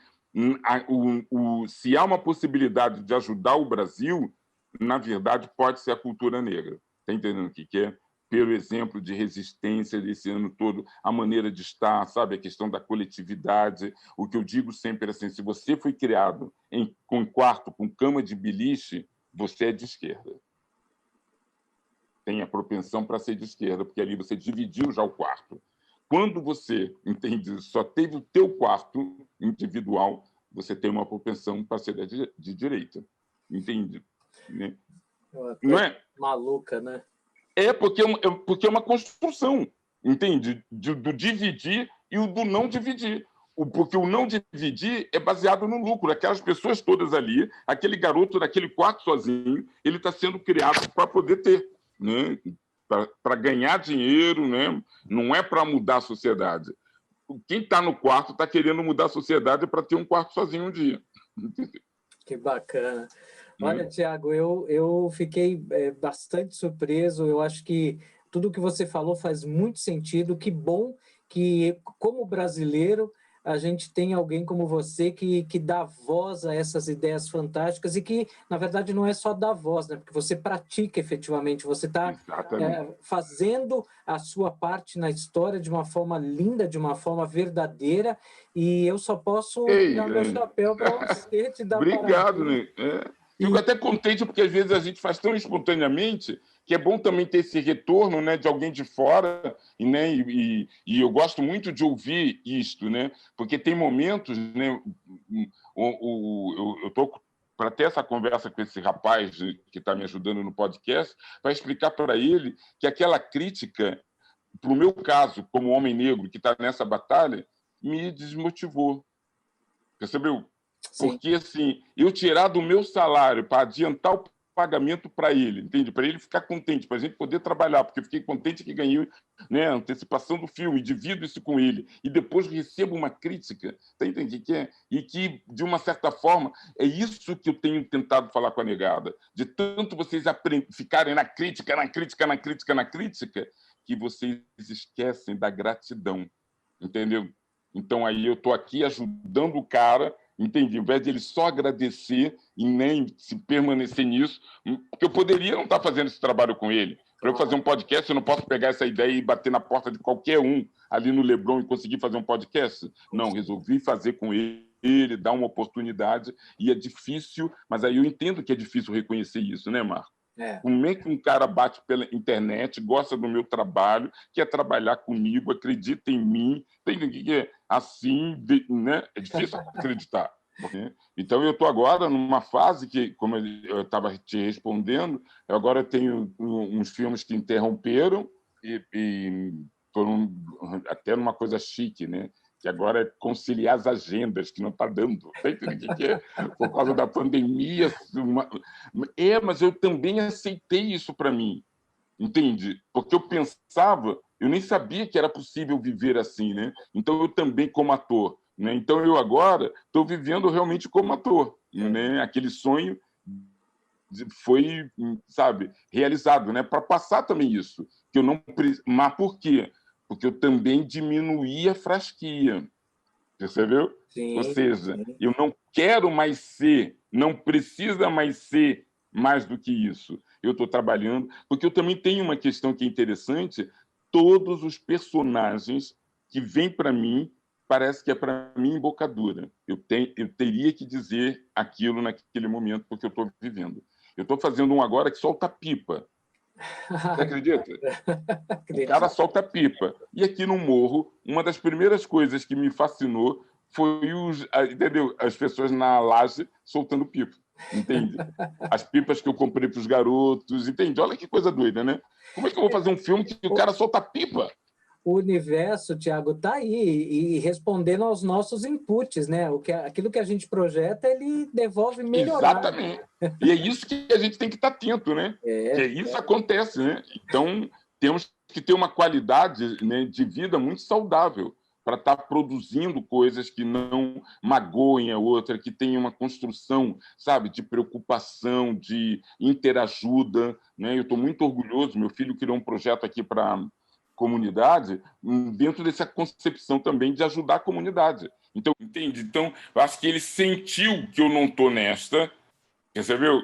Se há uma possibilidade de ajudar o Brasil, na verdade, pode ser a cultura negra. Está entendendo o que é? Pelo exemplo de resistência desse ano todo, a maneira de estar, sabe? A questão da coletividade. O que eu digo sempre é assim, se você foi criado com quarto, com cama de beliche, você é de esquerda. Tem a propensão para ser de esquerda, porque ali você dividiu já o quarto. Quando você, entende, só teve o teu quarto individual, você tem uma propensão para ser de direita. Entende? Né? Não é? Maluca, né? Porque é uma construção, entende? Do dividir e o do não dividir. Porque o não dividir é baseado no lucro. Aquelas pessoas todas ali, aquele garoto naquele quarto sozinho, ele está sendo criado para poder ter, né? Para ganhar dinheiro, né? Não é para mudar a sociedade. Quem está no quarto está querendo mudar a sociedade para ter um quarto sozinho um dia. Que bacana. Olha, Tiago, eu fiquei bastante surpreso. Eu acho que tudo que você falou faz muito sentido. Que bom que, como brasileiro, a gente tem alguém como você que dá voz a essas ideias fantásticas e que, na verdade, não é só dar voz, né? Porque você pratica efetivamente, você está fazendo a sua parte na história de uma forma linda, de uma forma verdadeira, e eu só posso tirar meu chapéu para você, te dar Obrigado, né? Fico até contente, porque às vezes a gente faz tão espontaneamente que é bom também ter esse retorno, né, de alguém de fora, né, e eu gosto muito de ouvir isto, né, porque tem momentos, né, eu estou para ter essa conversa com esse rapaz que está me ajudando no podcast, para explicar para ele que aquela crítica, para o meu caso, como homem negro que está nessa batalha, me desmotivou. Percebeu? Sim. Porque, assim, eu tirar do meu salário para adiantar o pagamento para ele, entende? Para ele ficar contente, para a gente poder trabalhar, porque eu fiquei contente que ganhei, né, a antecipação do filme, divido isso com ele, e depois recebo uma crítica, tá entendendo? E que, de uma certa forma, é isso que eu tenho tentado falar com a negada, de tanto vocês ficarem na crítica, que vocês esquecem da gratidão, entendeu? Então, aí eu estou aqui ajudando o cara, entendi, ao invés de ele só agradecer e nem se permanecer nisso, porque eu poderia não estar fazendo esse trabalho com ele. Para eu fazer um podcast, eu não posso pegar essa ideia e bater na porta de qualquer um ali no Leblon e conseguir fazer um podcast? Não, resolvi fazer com ele, dar uma oportunidade, e é difícil, mas aí eu entendo que é difícil reconhecer isso, né, Marco? Como é que um cara bate pela internet, gosta do meu trabalho, quer trabalhar comigo, acredita em mim, tem que é assim, né? É difícil acreditar. Né? Então, eu estou agora numa fase que, como eu estava te respondendo, eu agora tenho uns filmes que interromperam e foram até numa coisa chique, né? Que agora é conciliar as agendas, que não está dando. Tá entendendo o que é? Por causa da pandemia. Mas eu também aceitei isso para mim, entende? Porque eu pensava, eu nem sabia que era possível viver assim, né? Então, eu também como ator, né? Então, eu agora estou vivendo realmente como ator, né? Aquele sonho foi, sabe, realizado, né? Para passar também isso. Que eu não... Mas por quê? Porque eu também diminuí a frasquia, percebeu? Sim, ou seja, sim. Eu não quero mais ser, não precisa mais ser mais do que isso. Eu estou trabalhando, porque eu também tenho uma questão que é interessante, todos os personagens que vêm para mim, parece que é para mim embocadura. Eu teria que dizer aquilo naquele momento, porque eu estou vivendo. Eu estou fazendo um agora que solta pipa. Você acredita? O cara solta pipa. E aqui no Morro, uma das primeiras coisas que me fascinou foi entendeu? As pessoas na laje soltando pipa. Entende? As pipas que eu comprei para os garotos. Entende? Olha que coisa doida, né? Como é que eu vou fazer um filme que o cara solta pipa? O universo, Tiago, está aí e respondendo aos nossos inputs, né? Aquilo que a gente projeta, ele devolve melhorado. Exatamente. E é isso que a gente tem que estar atento, né? Que isso acontece, né? Então, temos que ter uma qualidade, né, de vida muito saudável para estar produzindo coisas que não magoem a outra, que tenham uma construção, sabe, de preocupação, de interajuda, né? Eu estou muito orgulhoso, meu filho criou um projeto aqui para a comunidade, dentro dessa concepção também de ajudar a comunidade. Então, entende? Então, eu acho que ele sentiu que eu não estou nesta, percebeu?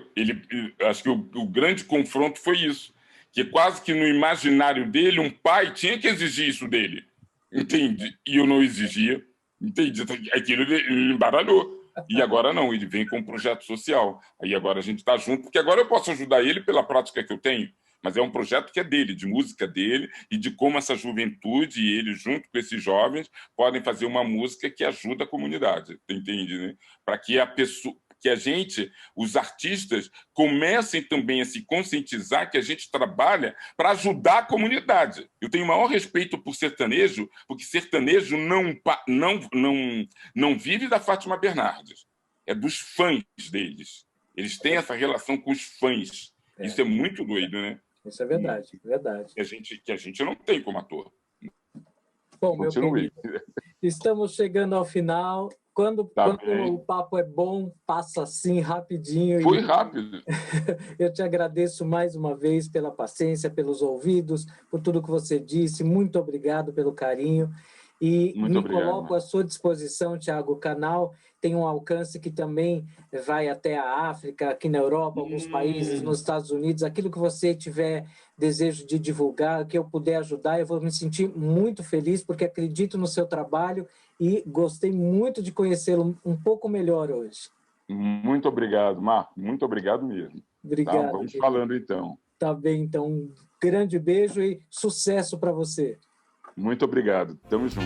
Acho que o grande confronto foi isso, que quase que no imaginário dele, um pai tinha que exigir isso dele, entende? E eu não exigia, entende? Aquilo ele embaralhou. E agora não, ele vem com um projeto social. Aí agora a gente está junto, porque agora eu posso ajudar ele pela prática que eu tenho, mas é um projeto que é dele, de música dele, e de como essa juventude e ele, junto com esses jovens, podem fazer uma música que ajuda a comunidade, entende? Né? Para que a pessoa, que a gente, os artistas, comecem também a se conscientizar que a gente trabalha para ajudar a comunidade. Eu tenho o maior respeito por sertanejo, porque sertanejo não vive da Fátima Bernardes, é dos fãs deles. Eles têm essa relação com os fãs. Isso é muito doido, né? Isso é verdade, verdade. Que a gente não tem como ator. Bom, meu querido, estamos chegando ao final. Quando o papo é bom, passa assim rapidinho. Foi rápido. Eu te agradeço mais uma vez pela paciência, pelos ouvidos, por tudo que você disse. Muito obrigado pelo carinho. E muito obrigado, coloco à sua disposição, Thiago. O canal tem um alcance que também vai até a África, aqui na Europa, alguns países, nos Estados Unidos. Aquilo que você tiver desejo de divulgar, que eu puder ajudar, eu vou me sentir muito feliz, porque acredito no seu trabalho e gostei muito de conhecê-lo um pouco melhor hoje. Muito obrigado, Marco. Muito obrigado mesmo. Obrigado. Tá, vamos falando, então. Tá bem, então. Um grande beijo e sucesso para você. Muito obrigado. Tamo junto.